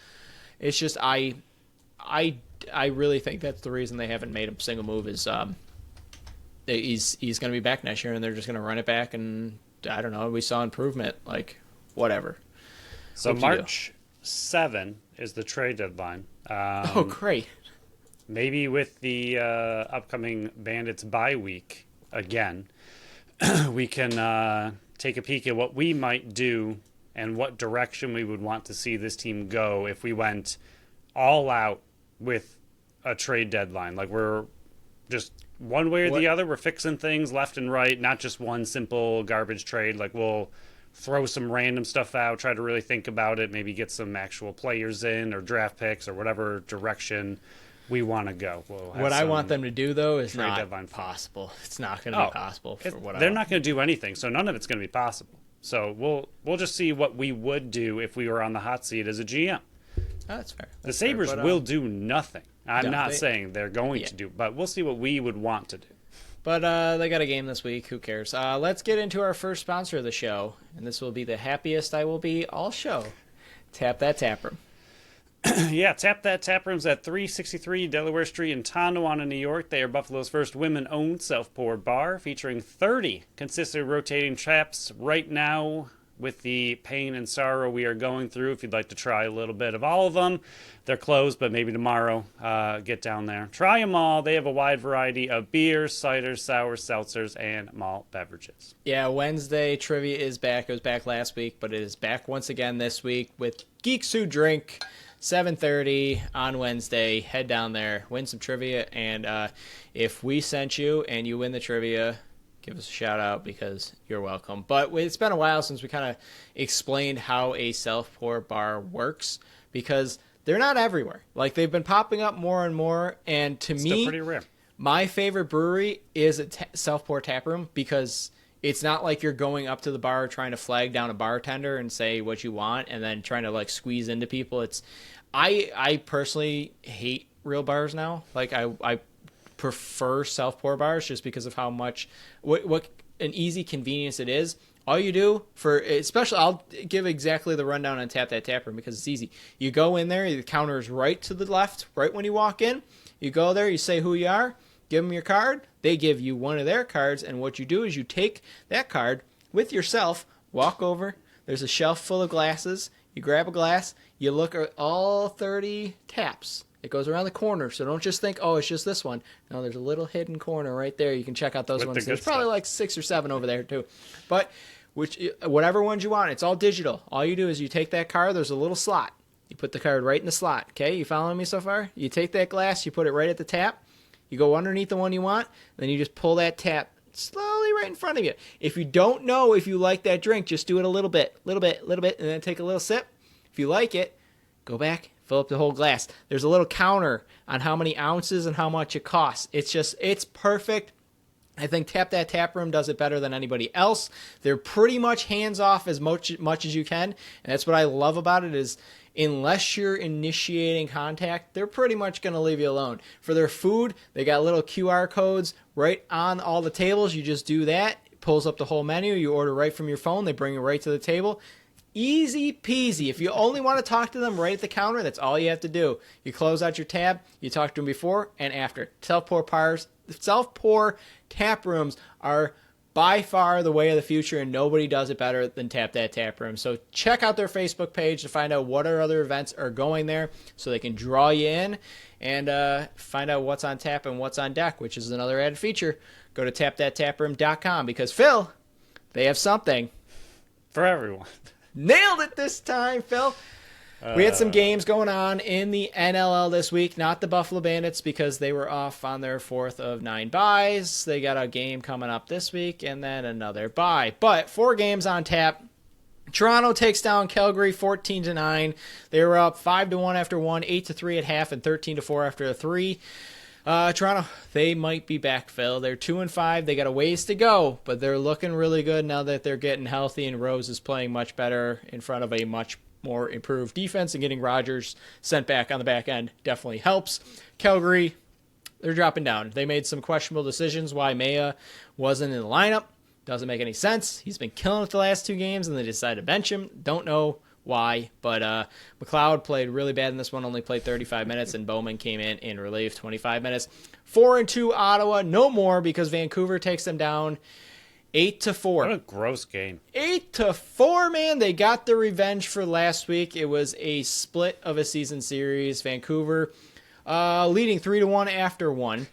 It's just I really think that's the reason they haven't made a single move. Is he's going to be back next year and they're just going to run it back, and I don't know. We saw improvement. Like whatever.
So March 7 is the trade deadline.
Oh, great.
Maybe with the upcoming Bandits bye week again, we can take a peek at what we might do and what direction we would want to see this team go if we went all out with a trade deadline. Like we're just one way or the other, we're fixing things left and right, not just one simple garbage trade. Like we'll throw some random stuff out, try to really think about it, maybe get some actual players in or draft picks or whatever direction we want to go.
What I want them to do, though, is not possible. It's not going to be possible for what
they're not going to do anything, so none of it's going to be possible. So we'll just see what we would do if we were on the hot seat as a GM.
Oh, that's fair.
The Sabres will do nothing. I'm not saying they're going to do, but we'll see what we would want to do.
But they got a game this week. Who cares? Let's get into our first sponsor of the show, and this will be the happiest I will be all show. Tap That Tap Room.
Yeah, Tap That Tap Room's at 363 Delaware Street in Tonawanda, New York. They are Buffalo's first women-owned self-pour bar, featuring 30 consistently rotating taps right now. With the pain and sorrow we are going through, if you'd like to try a little bit of all of them, they're closed, but maybe tomorrow, get down there. Try them all. They have a wide variety of beers, ciders, sours, seltzers, and malt beverages.
Yeah, Wednesday trivia is back. It was back last week, but it is back once again this week with Geeks Who Drink, 7:30 on Wednesday. Head down there, win some trivia, and if we sent you and you win the trivia, give us a shout out because you're welcome. But it's been a while since we kind of explained how a self-pour bar works because they're not everywhere. Like they've been popping up more and more. And to me,
still pretty rare.
My favorite brewery is a self-pour tap room because it's not like you're going up to the bar trying to flag down a bartender and say what you want and then trying to like squeeze into people. I personally hate real bars now. Like I prefer self-pour bars just because of how much what an easy convenience it is. All you do especially I'll give exactly the rundown on Tap That Tap Room because it's easy. You go in there, the counter is right to the left, right when you walk in. You go there, you say who you are, give them your card. They give you one of their cards, and what you do is you take that card with yourself, walk over. There's a shelf full of glasses. You grab a glass. You look at all 30 taps. It goes around the corner, so don't just think, oh, it's just this one. No, there's a little hidden corner right there. You can check out those ones. There's probably like 6 or 7 over there, too. But whatever ones you want, it's all digital. All you do is you take that card. There's a little slot. You put the card right in the slot. Okay, you following me so far? You take that glass. You put it right at the tap. You go underneath the one you want. Then you just pull that tap slowly right in front of you. If you don't know if you like that drink, just do it a little bit, and then take a little sip. If you like it, go back, fill up the whole glass. There's a little counter on how many ounces and how much it costs. It's perfect. I think Tap That Tap Room does it better than anybody else. They're pretty much hands off as much as you can, and that's what I love about it is unless you're initiating contact, they're pretty much going to leave you alone. For their food, they got little QR codes right on all the tables. You just do that. It pulls up the whole menu. You order right from your phone. They bring it right to the table. Easy peasy. If you only want to talk to them right at the counter, that's all you have to do. You close out your tab. You talk to them before and after. Self-pour tap rooms are by far the way of the future, and nobody does it better than Tap That Tap Room. So check out their Facebook page to find out what other events are going there so they can draw you in and find out what's on tap and what's on deck, which is another added feature. Go to tapthattaproom.com because, Phil, they have something.
For everyone.
Nailed it this time, Phil. We had some games going on in the NLL this week, not the Buffalo Bandits because they were off on their 4th of 9 byes. They got a game coming up this week and then another bye. But 4 games on tap. Toronto takes down Calgary 14-9. They were up 5-1 after 1, 8-3 at half, and 13-4 after a 3. Toronto, they might be back, Phil. They're 2-5. They got a ways to go, but they're looking really good now that they're getting healthy and Rose is playing much better in front of a much
more improved defense, and getting Rogers sent back on the back end definitely helps. Calgary, they're dropping down. They made some questionable decisions why Maya wasn't in the lineup. Doesn't make any sense. He's been killing it the last 2 games, and they decided to bench him. Don't know why, but McLeod played really bad in this one, only played 35 minutes, and Bowman came in relief, 25 minutes. 4-2 Ottawa, no more, because Vancouver takes them down 8-4.
What a gross game.
8-4, man. They got the revenge for last week. It was a split of a season series. Vancouver leading 3-1 after 1.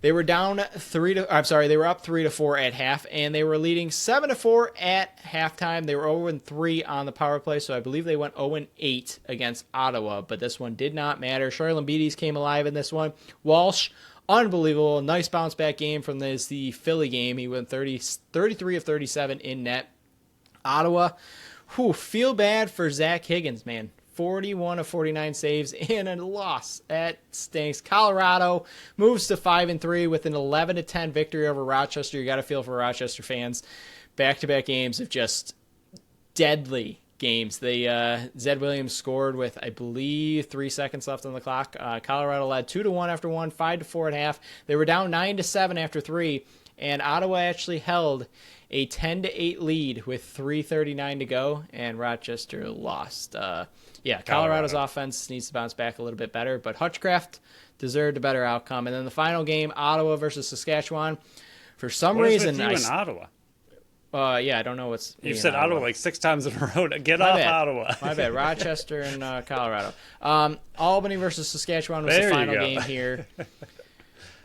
They were down they were up 3-4 at half, and they were leading 7-4 at halftime. They were 0-3 on the power play, so I believe they went 0-8 against Ottawa, but this one did not matter. Charlotte Beatties came alive in this one. Walsh, unbelievable. Nice bounce back game from the Philly game. He went 33 of 37 in net. Ottawa, feel bad for Zach Higgins, man. 41 of 49 saves and a loss. That stinks. Colorado moves to 5-3 with an 11-10 victory over Rochester. You got to feel for Rochester fans. Back-to-back games of just deadly games. Zed Williams scored with, I believe, 3 seconds left on the clock. Colorado led 2-1 after 1, 5-4 at half. They were down 9-7 after 3, and Ottawa actually held a 10-8 lead with 3:39 to go, and Rochester lost. Colorado's offense needs to bounce back a little bit better, but Hutchcraft deserved a better outcome. And then the final game, Ottawa versus Saskatchewan. For some reason,
in Ottawa.
I don't know what's.
You've said Ottawa like 6 times in a row. Get
My
off
bad.
Ottawa.
My bad. Rochester and Colorado. Albany versus Saskatchewan was the final game here.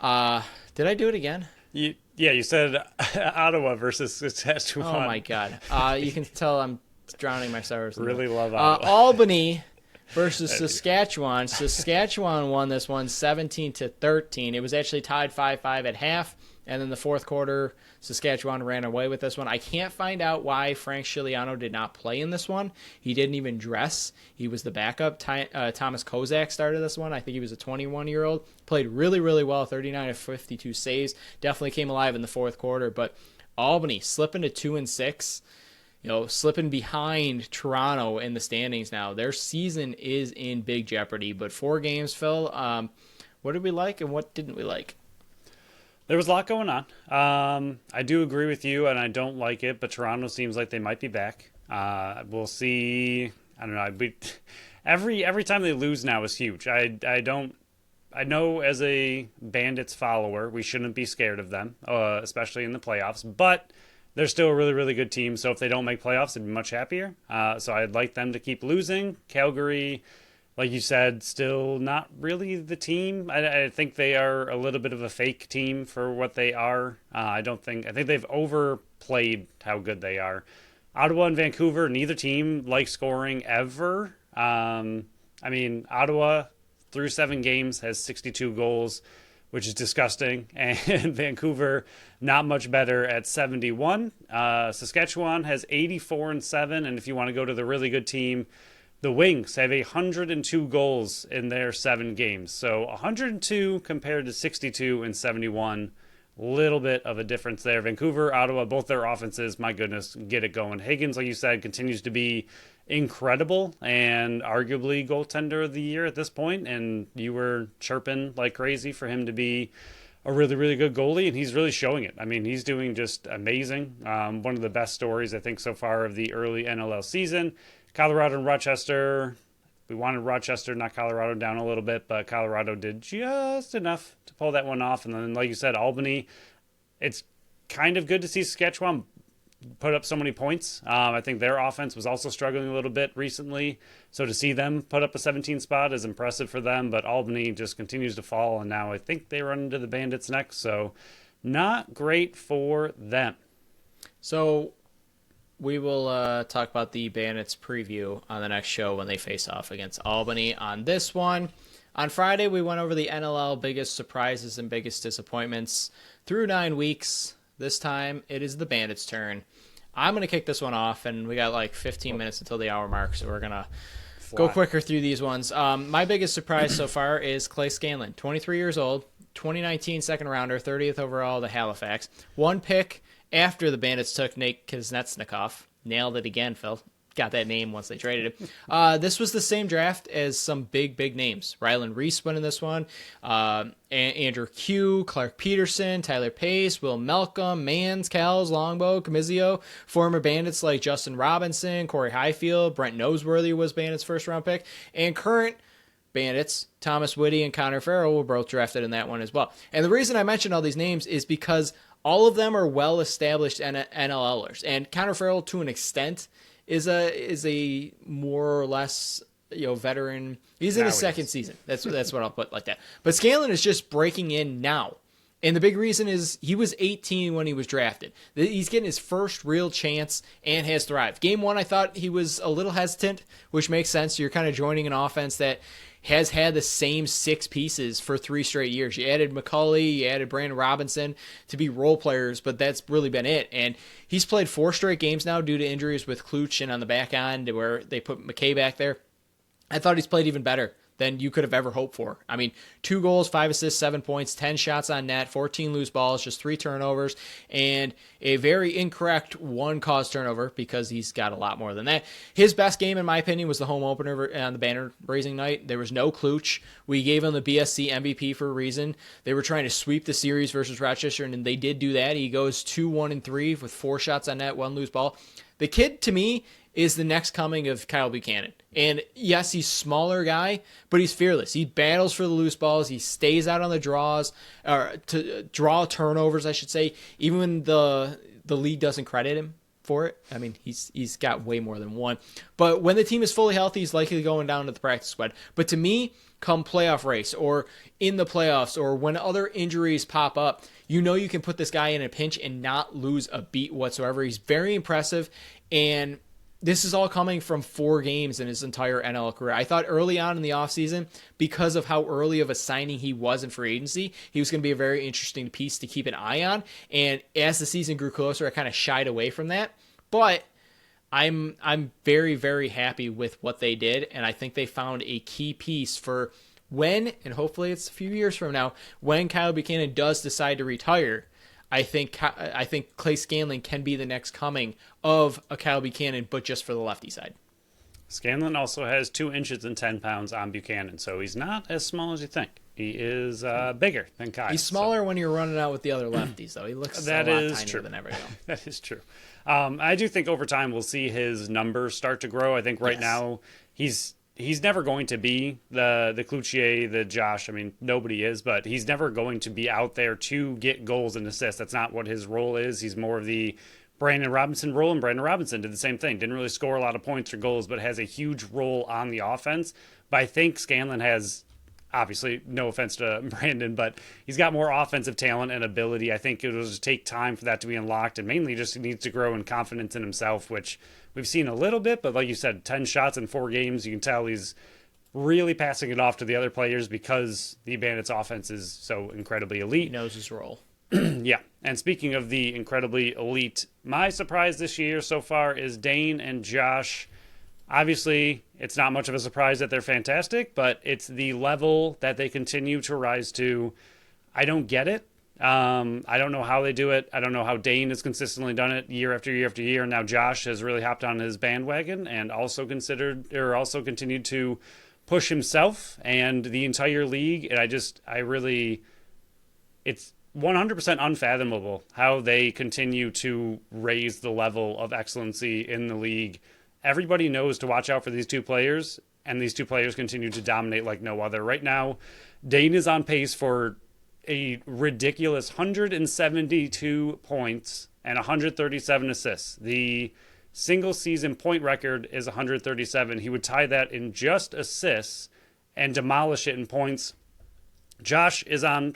Did I do it again?
You said Ottawa versus Saskatchewan.
Oh my God! You can tell I'm drowning my sorrows.
Really love Ottawa.
Albany versus Saskatchewan. Saskatchewan won this one 17-13. It was actually tied 5-5 at half, and then the fourth quarter, Saskatchewan ran away with this one. I can't find out why Frank Scigliano did not play in this one. He didn't even dress. He was the backup. Thomas Kozak started this one. I think he was a 21-year-old. Played really, really well, 39 of 52 saves. Definitely came alive in the fourth quarter. But Albany slipping to 2-6, slipping behind Toronto in the standings now. Their season is in big jeopardy. But 4 games, Phil. What did we like and what didn't we like?
There was a lot going on. I do agree with you, and I don't like it, but Toronto seems like they might be back. We'll see. I don't know. Every time they lose now is huge. I know as a Bandits follower, we shouldn't be scared of them, especially in the playoffs, but they're still a really, really good team. So if they don't make playoffs, I'd be much happier. So I'd like them to keep losing. Calgary, like you said, still not really the team. I think they are a little bit of a fake team for what they are. I think they've overplayed how good they are. Ottawa and Vancouver, neither team likes scoring ever. Ottawa through 7 games has 62 goals, which is disgusting. And Vancouver, not much better at 71. Saskatchewan has 84-7. And if you want to go to the really good team, the Wings have 102 goals in their 7 games. So 102 compared to 62 and 71. Little bit of a difference there. Vancouver, Ottawa, both their offenses, my goodness, get it going. Higgins, like you said, continues to be incredible and arguably goaltender of the year at this point. And you were chirping like crazy for him to be a really, really good goalie, and he's really showing it. I mean, he's doing just amazing. One of the best stories, I think, so far of the early NLL season. Colorado and Rochester, we wanted Rochester, not Colorado, down a little bit, but Colorado did just enough to pull that one off. And then, like you said, Albany, it's kind of good to see Saskatchewan put up so many points. I think their offense was also struggling a little bit recently. So to see them put up a 17 spot is impressive for them, but Albany just continues to fall, and now I think they run into the Bandits next, so not great for them.
So we will talk about the Bandits preview on the next show when they face off against Albany. On this one, on Friday, we went over the NLL biggest surprises and biggest disappointments through 9 weeks. This time, it is the Bandits' turn. I'm going to kick this one off, and we got like 15 minutes until the hour mark, so we're going to go quicker through these ones. My biggest surprise so far is Clay Scanlon, 23 years old, 2019 second rounder, 30th overall to Halifax. 1 pick after the Bandits took Nate Kuznetsnikov. Nailed it again, Phil. got that name once they traded him. This was the same draft as some big names. Ryland Reese winning this one. Andrew Q, Clark Peterson, Tyler Pace, Will Malcolm, Mans, Cals, Longbow, Camizio, former Bandits like Justin Robinson, Corey Highfield, Brent Noseworthy was Bandits' first-round pick, and current Bandits, Thomas Whitty and Connor Farrell were both drafted in that one as well. And the reason I mention all these names is because all of them are well-established NLLers, and Connor Farrell, to an extent, is a more or less veteran. He's in his second season. That's what I'll put like that. But Scanlon is just breaking in now. And the big reason is he was 18 when he was drafted. He's getting his first real chance and has thrived. Game 1, I thought he was a little hesitant, which makes sense. You're kind of joining an offense that has had the same 6 pieces for 3 straight years. You added McCulley, you added Brandon Robinson to be role players, but that's really been it. And he's played 4 straight games now due to injuries with Kluch and on the back end where they put McKay back there. I thought he's played even better than you could have ever hoped for. I mean, 2 goals, 5 assists, 7 points, 10 shots on net, 14 loose balls, just 3 turnovers, and a very incorrect 1 caused turnover because he's got a lot more than that. His best game, in my opinion, was the home opener on the banner raising night. There was no Kluch. We gave him the BSC MVP for a reason. They were trying to sweep the series versus Rochester, and they did do that. He goes 2-1-3 with 4 shots on net, 1 loose ball. The kid, to me, is the next coming of Kyle Buchanan. And yes, he's a smaller guy, but he's fearless. He battles for the loose balls. He stays out on the draws, or to draw turnovers, I should say, even when the league doesn't credit him for it. I mean, he's got way more than 1. But when the team is fully healthy, he's likely going down to the practice squad. But to me, come playoff race or in the playoffs or when other injuries pop up, you can put this guy in a pinch and not lose a beat whatsoever. He's very impressive, and this is all coming from 4 games in his entire NL career. I thought early on in the offseason, because of how early of a signing he was in free agency, he was going to be a very interesting piece to keep an eye on. And as the season grew closer, I kind of shied away from that. But I'm very, very happy with what they did, and I think they found a key piece for when, and hopefully it's a few years from now, when Kyle Buchanan does decide to retire. I think Clay Scanlon can be the next coming of a Kyle Buchanan, but just for the lefty side.
Scanlon also has 2 inches and 10 pounds on Buchanan, so he's not as small as you think. He is bigger than Kyle.
He's smaller when you're running out with the other lefties, though. He looks a lot tinier than everyone else.
That is true. I do think over time we'll see his numbers start to grow. I think right now he's never going to be the Cloutier, the Josh. I mean, nobody is, but he's never going to be out there to get goals and assists. That's not what his role is. He's more of the Brandon Robinson role, and Brandon Robinson did the same thing. Didn't really score a lot of points or goals, but has a huge role on the offense. But I think Scanlon has, obviously, no offense to Brandon, but he's got more offensive talent and ability. I think it will just take time for that to be unlocked, and mainly just needs to grow in confidence in himself, which we've seen a little bit, but like you said, 10 shots in 4 games, you can tell he's really passing it off to the other players because the Bandits offense is so incredibly elite.
He knows his role.
Yeah, and speaking of the incredibly elite, my surprise this year so far is Dane and Josh. Obviously, it's not much of a surprise that they're fantastic, but it's the level that they continue to rise to. I don't get it. I don't know how they do it. I don't know how Dane has consistently done it year after year after year. And now Josh has really hopped on his bandwagon and also continued to push himself and the entire league. And it's 100% unfathomable how they continue to raise the level of excellency in the league. Everybody knows to watch out for these 2 players, and these 2 players continue to dominate like no other. Right now, Dane is on pace for a ridiculous 172 points and 137 assists. The single season point record is 137. He would tie that in just assists and demolish it in points. Josh is on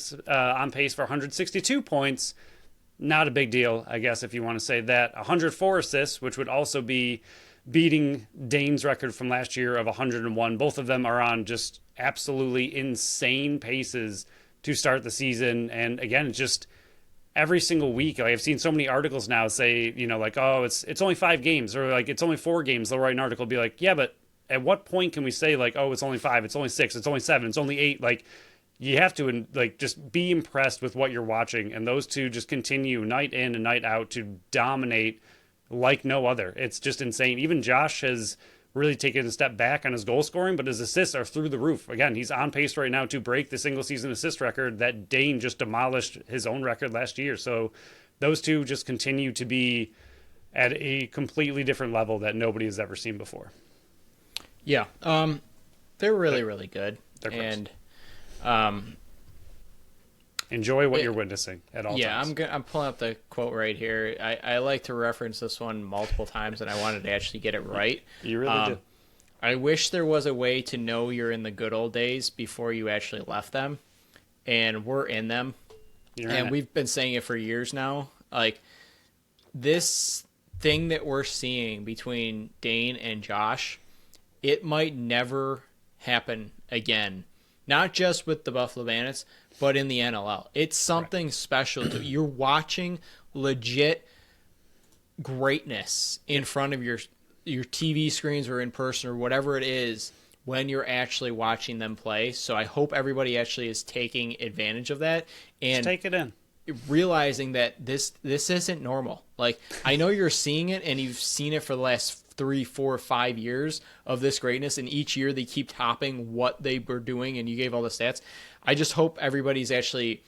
pace for 162 points. Not a big deal, I guess, if you want to say that. 104 assists, which would also be beating Dane's record from last year of 101. Both of them are on just absolutely insane paces to start the season. And again, it's just every single week, like I've seen so many articles now say, like, oh, it's only 5 games, or like it's only 4 games. They'll write an article, be like, yeah, but at what point can we say like, oh, it's only 5, it's only 6, it's only 7, it's only 8? Like, you have to like just be impressed with what you're watching, and those 2 just continue night in and night out to dominate like no other. It's just insane. Even Josh has really taken a step back on his goal scoring, but his assists are through the roof. Again, he's on pace right now to break the single season assist record that Dane just demolished his own record last year. So those two just continue to be at a completely different level that nobody has ever seen before.
Yeah. They're really good.
They're
and
enjoy what you're witnessing at all times.
Yeah, I'm pulling up the quote right here. I like to reference this one multiple times, and I wanted to actually get it right.
You really did.
I wish there was a way to know you're in the good old days before you actually left them, and we're in them. We've been saying it for years now. Like, this thing that we're seeing between Dane and Josh, it might never happen again. Not just with the Buffalo Bandits, but in the NLL. It's something special. You're watching legit greatness in front of your TV screens or in person or whatever it is when you're actually watching them play. So I hope everybody actually is taking advantage of that and
just take it in.
Realizing that this isn't normal. Like, I know you're seeing it and you've seen it for the last 3, 4, 5 years of this greatness, and each year they keep topping what they were doing, and you gave all the stats. I just hope everybody's actually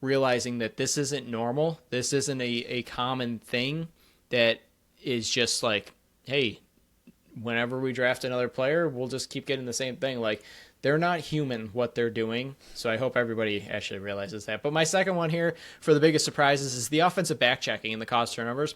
realizing that this isn't normal. This isn't a common thing that is just like, hey, whenever we draft another player, we'll just keep getting the same thing. Like, they're not human, what they're doing. So I hope everybody actually realizes that. But my second one here for the biggest surprises is the offensive back checking and the cause turnovers.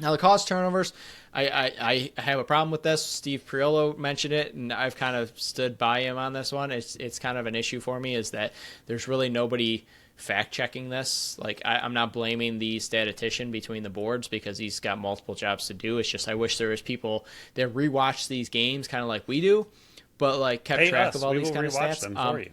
Now, the cause turnovers, I have a problem with this. Steve Priolo mentioned it, and I've kind of stood by him on this one. It's kind of an issue for me is that there's really nobody fact-checking this. Like, I'm not blaming the statistician between the boards because he's got multiple jobs to do. It's just I wish there was people that rewatch these games kind of like we do, but like kept track of all these kind of stats.
Them for you.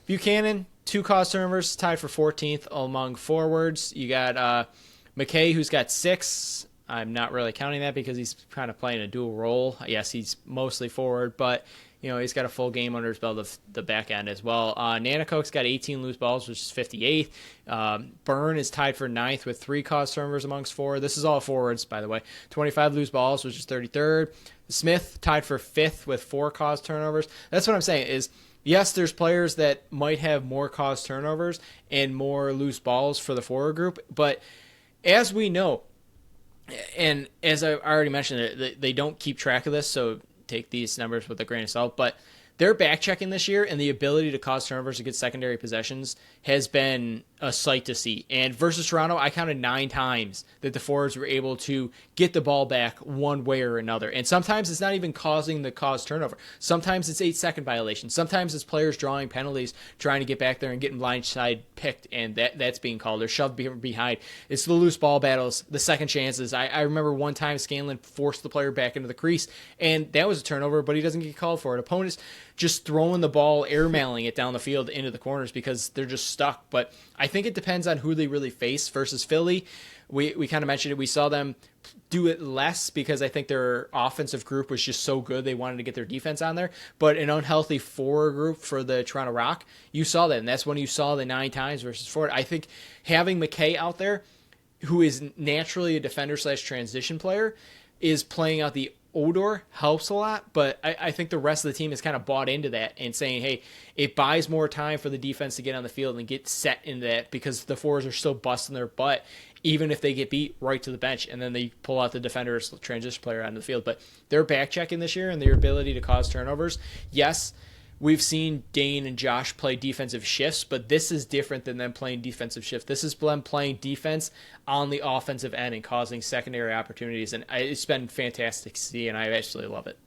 Buchanan, 2 cause turnovers, tied for 14th among forwards. You got McKay, who's got 6. I'm not really counting that because he's kind of playing a dual role. Yes, he's mostly forward, but he's got a full game under his belt of the back end as well. Nanticoke's got 18 loose balls, which is 58th. Byrne is tied for 9th with 3 cause turnovers amongst forward. This is all forwards, by the way. 25 loose balls, which is 33rd. Smith tied for 5th with 4 cause turnovers. That's what I'm saying is, yes, there's players that might have more cause turnovers and more loose balls for the forward group, but as we know, and as I already mentioned, they don't keep track of this, so take these numbers with a grain of salt, but their back checking this year and the ability to cause turnovers to get secondary possessions has been a sight to see. And versus Toronto, I counted 9 times that the forwards were able to get the ball back one way or another. And sometimes it's not even causing the cause turnover. Sometimes it's 8-second violations. Sometimes it's players drawing penalties, trying to get back there and getting blindside picked, and that's being called. They're shoved behind. It's the loose ball battles, the second chances. I remember one time Scanlon forced the player back into the crease, and that was a turnover, but he doesn't get called for it. Opponents just throwing the ball, airmailing it down the field into the corners because they're just stuck. But I think it depends on who they really face. Versus Philly, we kind of mentioned it. We saw them do it less because I think their offensive group was just so good they wanted to get their defense on there. But an unhealthy forward group for the Toronto Rock, you saw that, and that's when you saw the 9 times versus forward. I think having McKay out there, who is naturally a defender/transition player, is playing out the odor helps a lot, but I think the rest of the team has kind of bought into that and saying, hey, it buys more time for the defense to get on the field and get set into that because the forwards are still busting their butt, even if they get beat right to the bench, and then they pull out the defender's transition player onto the field. But they're back checking this year and their ability to cause turnovers. Yes, we've seen Dane and Josh play defensive shifts, but this is different than them playing defensive shifts. This is them playing defense on the offensive end and causing secondary opportunities, and it's been fantastic to see, and I absolutely love it.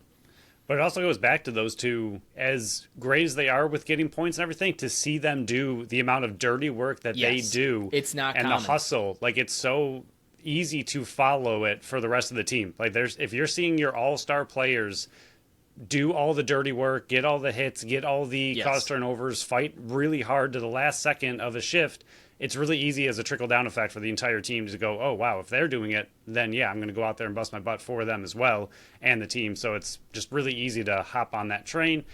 But it also goes back to those two, as great as they are with getting points and everything, to see them do the amount of dirty work that they do.
It's not
and
common.
The hustle. Like, it's so easy to follow it for the rest of the team. Like, if you're seeing your all-star players do all the dirty work, get all the hits, get all the cause turnovers, fight really hard to the last second of a shift, it's really easy as a trickle-down effect for the entire team to go, oh, wow, if they're doing it, then, yeah, I'm going to go out there and bust my butt for them as well and the team. So it's just really easy to hop on that train.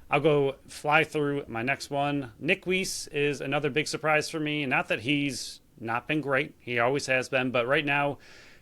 I'll go fly through my next one. Nick Weiss is another big surprise for me. Not that he's not been great. He always has been. But right now,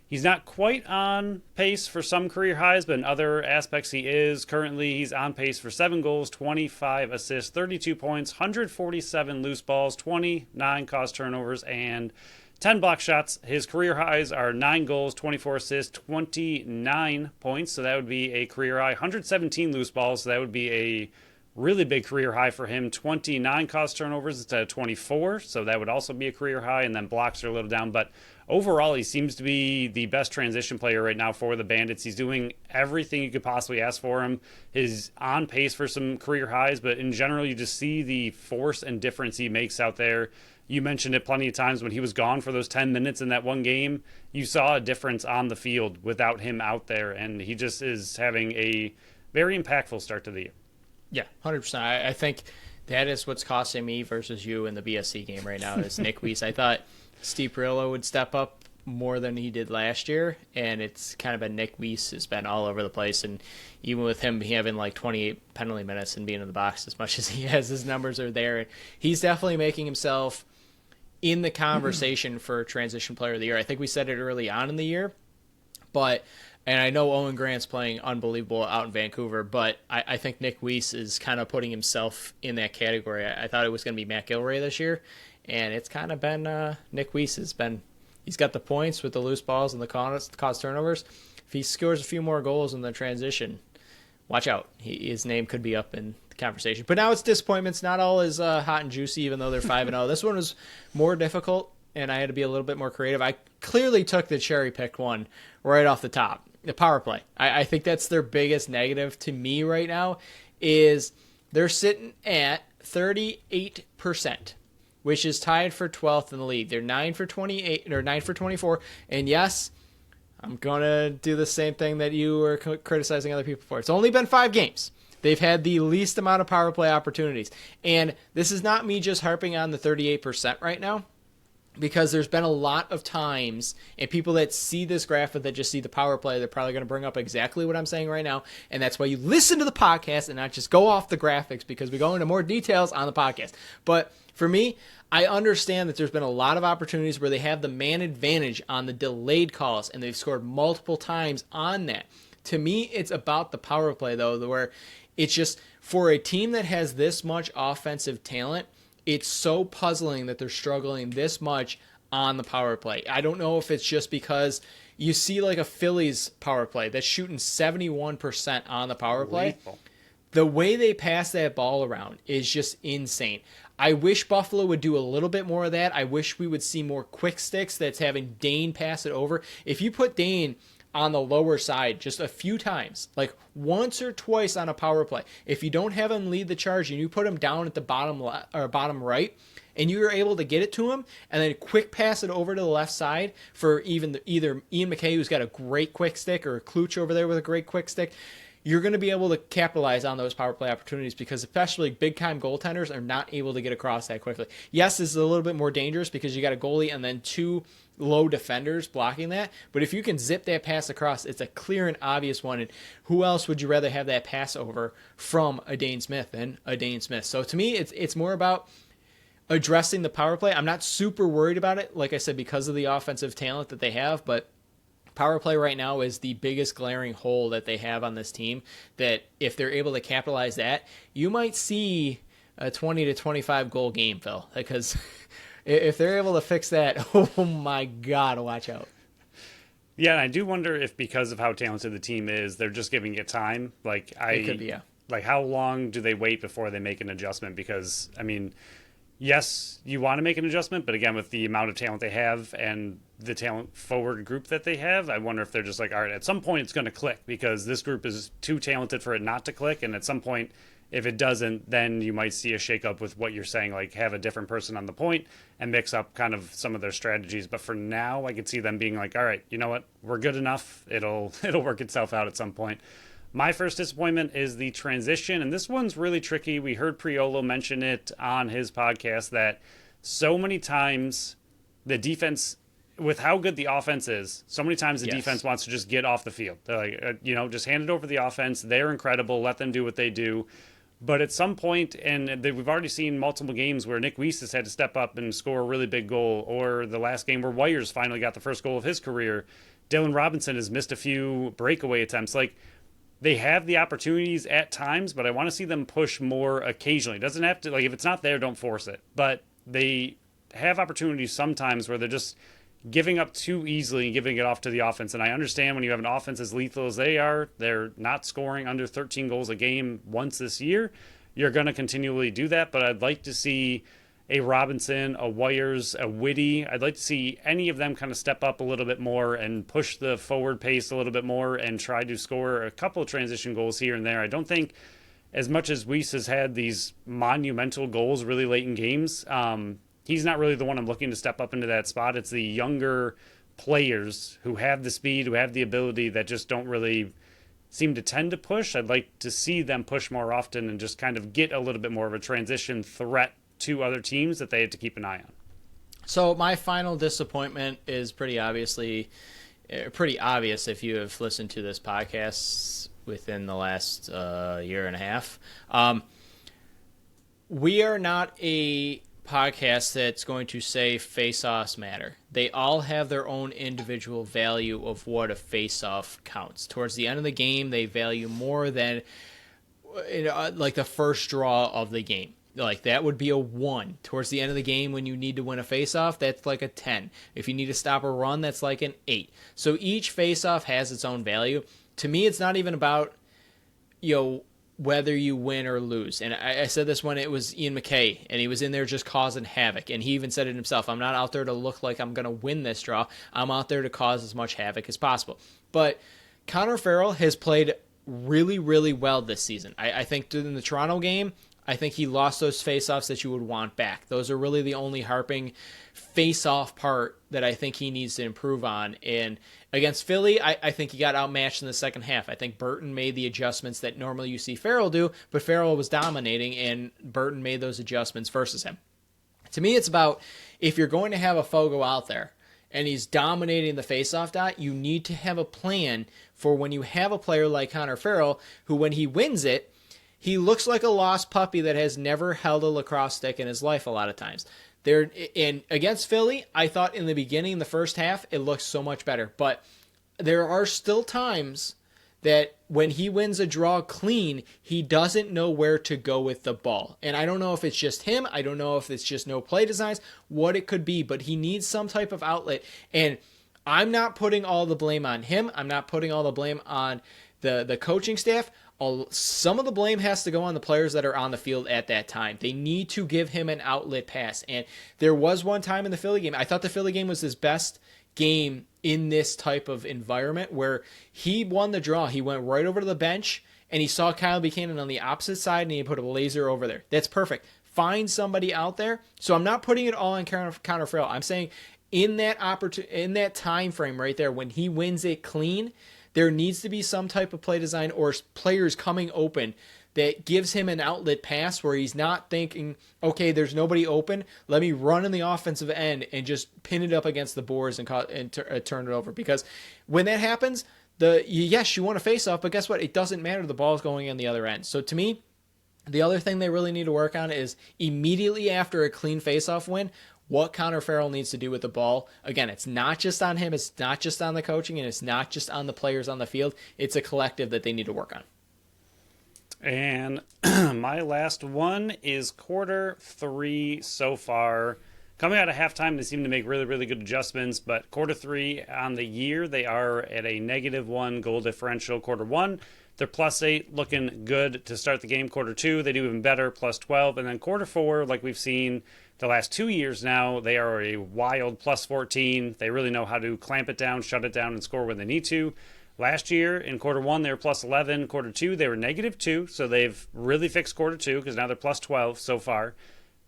He's not quite on pace for some career highs, but in other aspects he is. Currently, he's on pace for 7 goals, 25 assists, 32 points, 147 loose balls, 29 caused turnovers, and 10 block shots. His career highs are 9 goals, 24 assists, 29 points. So that would be a career high. 117 loose balls. So that would be a really big career high for him. 29 caused turnovers instead of 24. So that would also be a career high. And then blocks are a little down. But overall, he seems to be the best transition player right now for the Bandits. He's doing everything you could possibly ask for him. He's on pace for some career highs. But in general, you just see the force and difference he makes out there. You mentioned it plenty of times when he was gone for those 10 minutes in that one game. You saw a difference on the field without him out there, and he just is having a very impactful start to the year.
Yeah, 100%. I think that is what's costing me versus you in the BSC game right now is Nick Weiss. I thought Steve Perillo would step up more than he did last year, and it's kind of been Nick Weiss has been all over the place, and even with him having like 28 penalty minutes and being in the box as much as he has, his numbers are there. He's definitely making himself in the conversation for transition player of the year. I think we said it early on in the year, and I know Owen Grant's playing unbelievable out in Vancouver, but I think Nick Weiss is kind of putting himself in that category. I thought it was going to be Matt Gilroy this year, and it's kind of been Nick Weiss. He's got the points with the loose balls and the caused turnovers. If he scores a few more goals in the transition, watch out. His name could be up in the conversation. But now it's disappointments. Not all is hot and juicy, even though they're 5-0. This one was more difficult, and I had to be a little bit more creative. I clearly took the cherry-picked one right off the top, the power play. I think that's their biggest negative to me right now is they're sitting at 38%, which is tied for 12th in the league. They're 9 for 28 or 9 for 24, and yes, I'm going to do the same thing that you were criticizing other people for. It's only been 5 games. They've had the least amount of power play opportunities. And this is not me just harping on the 38% right now, because there's been a lot of times, and people that see this graphic that just see the power play, they're probably going to bring up exactly what I'm saying right now. And that's why you listen to the podcast and not just go off the graphics, because we go into more details on the podcast. But for me, I understand that there's been a lot of opportunities where they have the man advantage on the delayed calls, and they've scored multiple times on that. To me, it's about the power play, though, where it's just for a team that has this much offensive talent, it's so puzzling that they're struggling this much on the power play. I don't know if it's just because you see like a Phillies power play that's shooting 71% on the power play.
Lethal.
The way they pass that ball around is just insane. I wish Buffalo would do a little bit more of that. I wish we would see more quick sticks that's having Dane pass it over. If you put Dane on the lower side just a few times, like once or twice on a power play, if you don't have him lead the charge and you put him down at the bottom bottom right, and you're able to get it to him and then quick pass it over to the left side for either Ian McKay, who's got a great quick stick, or Kluch over there with a great quick stick, you're going to be able to capitalize on those power play opportunities, because especially big-time goaltenders are not able to get across that quickly. Yes, this is a little bit more dangerous because you got a goalie and then 2 low defenders blocking that, but if you can zip that pass across, it's a clear and obvious one. And who else would you rather have that pass over from a Dane Smith than a Dane Smith? So to me, it's more about addressing the power play. I'm not super worried about it, like I said, because of the offensive talent that they have, but power play right now is the biggest glaring hole that they have on this team, that if they're able to capitalize that, you might see a 20 to 25 goal game, Phil, because if they're able to fix that, oh my God, watch out.
Yeah, and I do wonder if because of how talented the team is, they're just giving it time.
It could be, yeah.
Like, how long do they wait before they make an adjustment? Because, I mean, yes, you want to make an adjustment, but again, with the amount of talent they have and the talent forward group that they have, I wonder if they're just like, all right, at some point it's going to click, because this group is too talented for it not to click. And at some point, if it doesn't, then you might see a shakeup with what you're saying, like have a different person on the point and mix up kind of some of their strategies. But for now, I could see them being like, all right, you know what? We're good enough. It'll work itself out at some point. My first disappointment is the transition, and this one's really tricky. We heard Priolo mention it on his podcast that so many times the defense, with how good the offense is, so many times the defense wants to just get off the field. They're like, just hand it over to the offense. They're incredible. Let them do what they do. But at some point, and we've already seen multiple games where Nick Weiss has had to step up and score a really big goal, or the last game where Wires finally got the first goal of his career, Dylan Robinson has missed a few breakaway attempts. Like, they have the opportunities at times, but I want to see them push more occasionally. It doesn't have to, like, if it's not there, don't force it. But they have opportunities sometimes where they're just giving up too easily and giving it off to the offense. And I understand when you have an offense as lethal as they are, they're not scoring under 13 goals a game once this year. You're going to continually do that, but I'd like to see a Robinson, a Wires, a Whitty. I'd like to see any of them kind of step up a little bit more and push the forward pace a little bit more and try to score a couple of transition goals here and there. I don't think, as much as Weiss has had these monumental goals really late in games, he's not really the one I'm looking to step up into that spot. It's the younger players who have the speed, who have the ability, that just don't really seem to tend to push. I'd like to see them push more often and just kind of get a little bit more of a transition threat to other teams that they have to keep an eye on.
So my final disappointment is pretty obvious if you have listened to this podcast within the last year and a half. We are not a podcast that's going to say face-offs matter. They all have their own individual value of what a face-off counts. Towards the end of the game, they value more than like the first draw of the game. Like, that would be a 1. Towards the end of the game, when you need to win a faceoff, that's like a 10. If you need to stop a run, that's like an 8. So each faceoff has its own value. To me, it's not even about, whether you win or lose. And I said this when it was Ian McKay, and he was in there just causing havoc. And he even said it himself, I'm not out there to look like I'm going to win this draw. I'm out there to cause as much havoc as possible. But Connor Farrell has played really, really well this season. I think in the Toronto game, I think he lost those face-offs that you would want back. Those are really the only harping face-off part that I think he needs to improve on. And against Philly, I think he got outmatched in the second half. I think Burton made the adjustments that normally you see Farrell do, but Farrell was dominating, and Burton made those adjustments versus him. To me, it's about, if you're going to have a Fogo out there and he's dominating the face-off dot, you need to have a plan for when you have a player like Connor Farrell, who when he wins it, he looks like a lost puppy that has never held a lacrosse stick in his life a lot of times. And against Philly, I thought in the beginning, the first half, it looked so much better. But there are still times that when he wins a draw clean, he doesn't know where to go with the ball. And I don't know if it's just him. I don't know if it's just no play designs, what it could be. But he needs some type of outlet. And I'm not putting all the blame on him. I'm not putting all the blame on the coaching staff. Some of the blame has to go on the players that are on the field at that time. They need to give him an outlet pass. And there was one time in the Philly game, I thought the Philly game was his best game in this type of environment, where he won the draw. He went right over to the bench, and he saw Kyle Buchanan on the opposite side, and he put a laser over there. That's perfect. Find somebody out there. So I'm not putting it all on Connor Farrell. I'm saying in that time frame right there, when he wins it clean, there needs to be some type of play design or players coming open that gives him an outlet pass where he's not thinking, okay, there's nobody open, let me run in the offensive end and just pin it up against the boards and turn it over. Because when that happens, yes, you want to face off, but guess what? It doesn't matter. The ball's going on the other end. So to me, the other thing they really need to work on is immediately after a clean face-off win, what Connor Farrell needs to do with the ball. Again, it's not just on him, it's not just on the coaching, and it's not just on the players on the field. It's a collective that they need to work on.
And my last one is quarter 3 so far. Coming out of halftime, they seem to make really, really good adjustments, but quarter 3 on the year, they are at a -1 goal differential. Quarter 1, they're +8, looking good to start the game. Quarter 2, they do even better, +12. And then quarter 4, like we've seen the last 2 years now, they are a wild +14. They really know how to clamp it down, shut it down, and score when they need to. Last year, in quarter 1, they were +11. Quarter 2, they were -2, so they've really fixed quarter 2 because now they're +12 so far.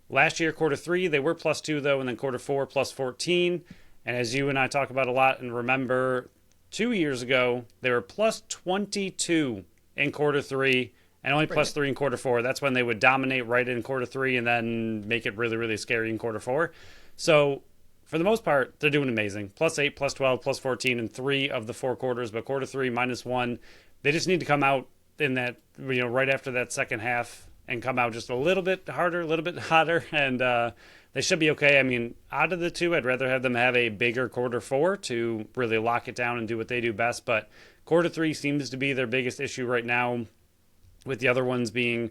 Last year, quarter 3, they were +2, though, and then quarter 4, +14. And as you and I talk about a lot, and remember, 2 years ago, they were +22 in quarter 3, and only +3 in quarter 4. That's when they would dominate right in quarter 3 and then make it really, really scary in quarter 4. So for the most part, they're doing amazing. +8, +12, +14 in 3 of the 4 quarters, but quarter 3, -1. They just need to come out in that, right after that second half and come out just a little bit harder, a little bit hotter, and they should be okay. I mean, out of the two, I'd rather have them have a bigger quarter four to really lock it down and do what they do best. But quarter three seems to be their biggest issue right now, with the other ones being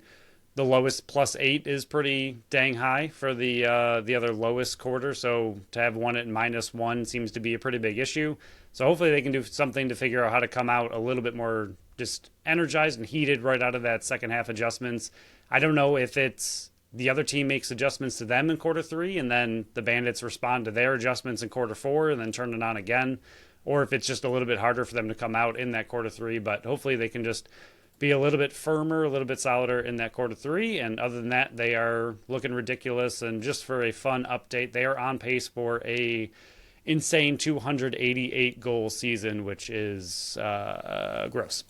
the lowest +8 is pretty dang high for the other lowest quarter. So to have one at -1 seems to be a pretty big issue. So hopefully they can do something to figure out how to come out a little bit more just energized and heated right out of that second half adjustments. I don't know if it's the other team makes adjustments to them in quarter three and then the Bandits respond to their adjustments in quarter four and then turn it on again, or if it's just a little bit harder for them to come out in that quarter three. But hopefully they can just be a little bit firmer, a little bit solider in that quarter three. And other than that, they are looking ridiculous. And just for a fun update, they are on pace for a insane 288 goal season, which is gross.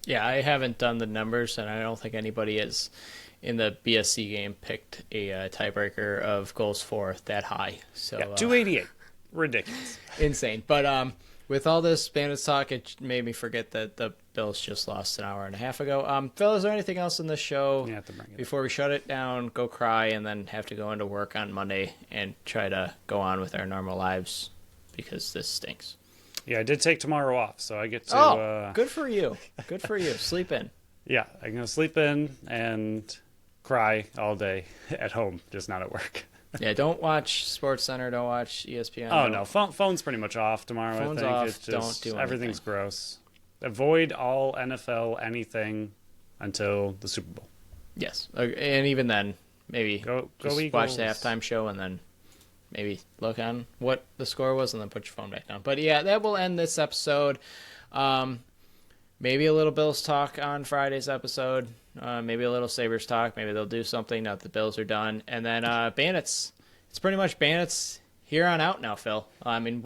Yeah, I haven't done the numbers, and I don't think anybody has in the BSC game picked a tiebreaker of goals for that high. So
yeah, 288, ridiculous,
insane. But with all this Bandits talk, it made me forget that the Bills just lost an hour and a half ago. Phil, is there anything else in this show before we shut it down, go cry, and then have to go into work on Monday and try to go on with our normal lives because this stinks?
Yeah, I did take tomorrow off, so I get to...
Oh, good for you. Good for you. Sleep in.
Yeah, I'm going to sleep in and cry all day at home, just not at work.
Yeah, don't watch SportsCenter. Don't watch ESPN.
Oh, no. Phone's pretty much off tomorrow,
Phone's
I think.
off.
It's just,
don't do anything.
Everything's gross. Avoid all NFL anything until the Super Bowl.
Yes. And even then, maybe
go
just
Eagles.
Watch the halftime show and then maybe look on what the score was and then put your phone back down. But yeah, that will end this episode. Maybe a little Bills talk on Friday's episode. Maybe a little Sabres talk. Maybe they'll do something now that the Bills are done. And then Bandits. It's pretty much Bandits here on out now, Phil. I mean,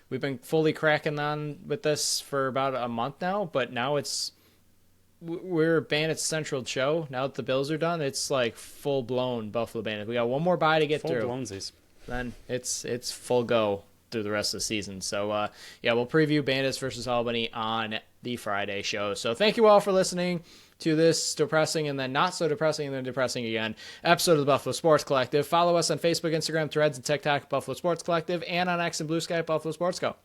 we've been fully cracking on with this for about a month now, but now we're Bandits Central show. Now that the Bills are done, it's like full-blown Buffalo Bandits. We got one more bye to get through.
Full-blownsies.
Then it's full go through the rest of the season. So, yeah, we'll preview Bandits versus Albany on the Friday show. So thank you all for listening to this depressing and then not so depressing and then depressing again episode of the Buffalo Sports Collective. Follow us on Facebook, Instagram, Threads, and TikTok, Buffalo Sports Collective, and on X and Blue Sky, Buffalo Sports Co.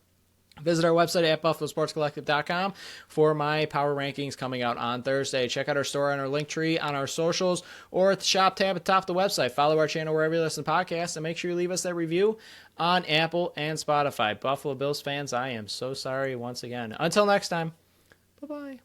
Visit our website at buffalosportscollective.com for my power rankings coming out on Thursday. Check out our store on our link tree on our socials or at the shop tab at the top of the website. Follow our channel wherever you listen to podcasts and make sure you leave us that review on Apple and Spotify. Buffalo Bills fans, I am so sorry once again. Until next time, bye-bye.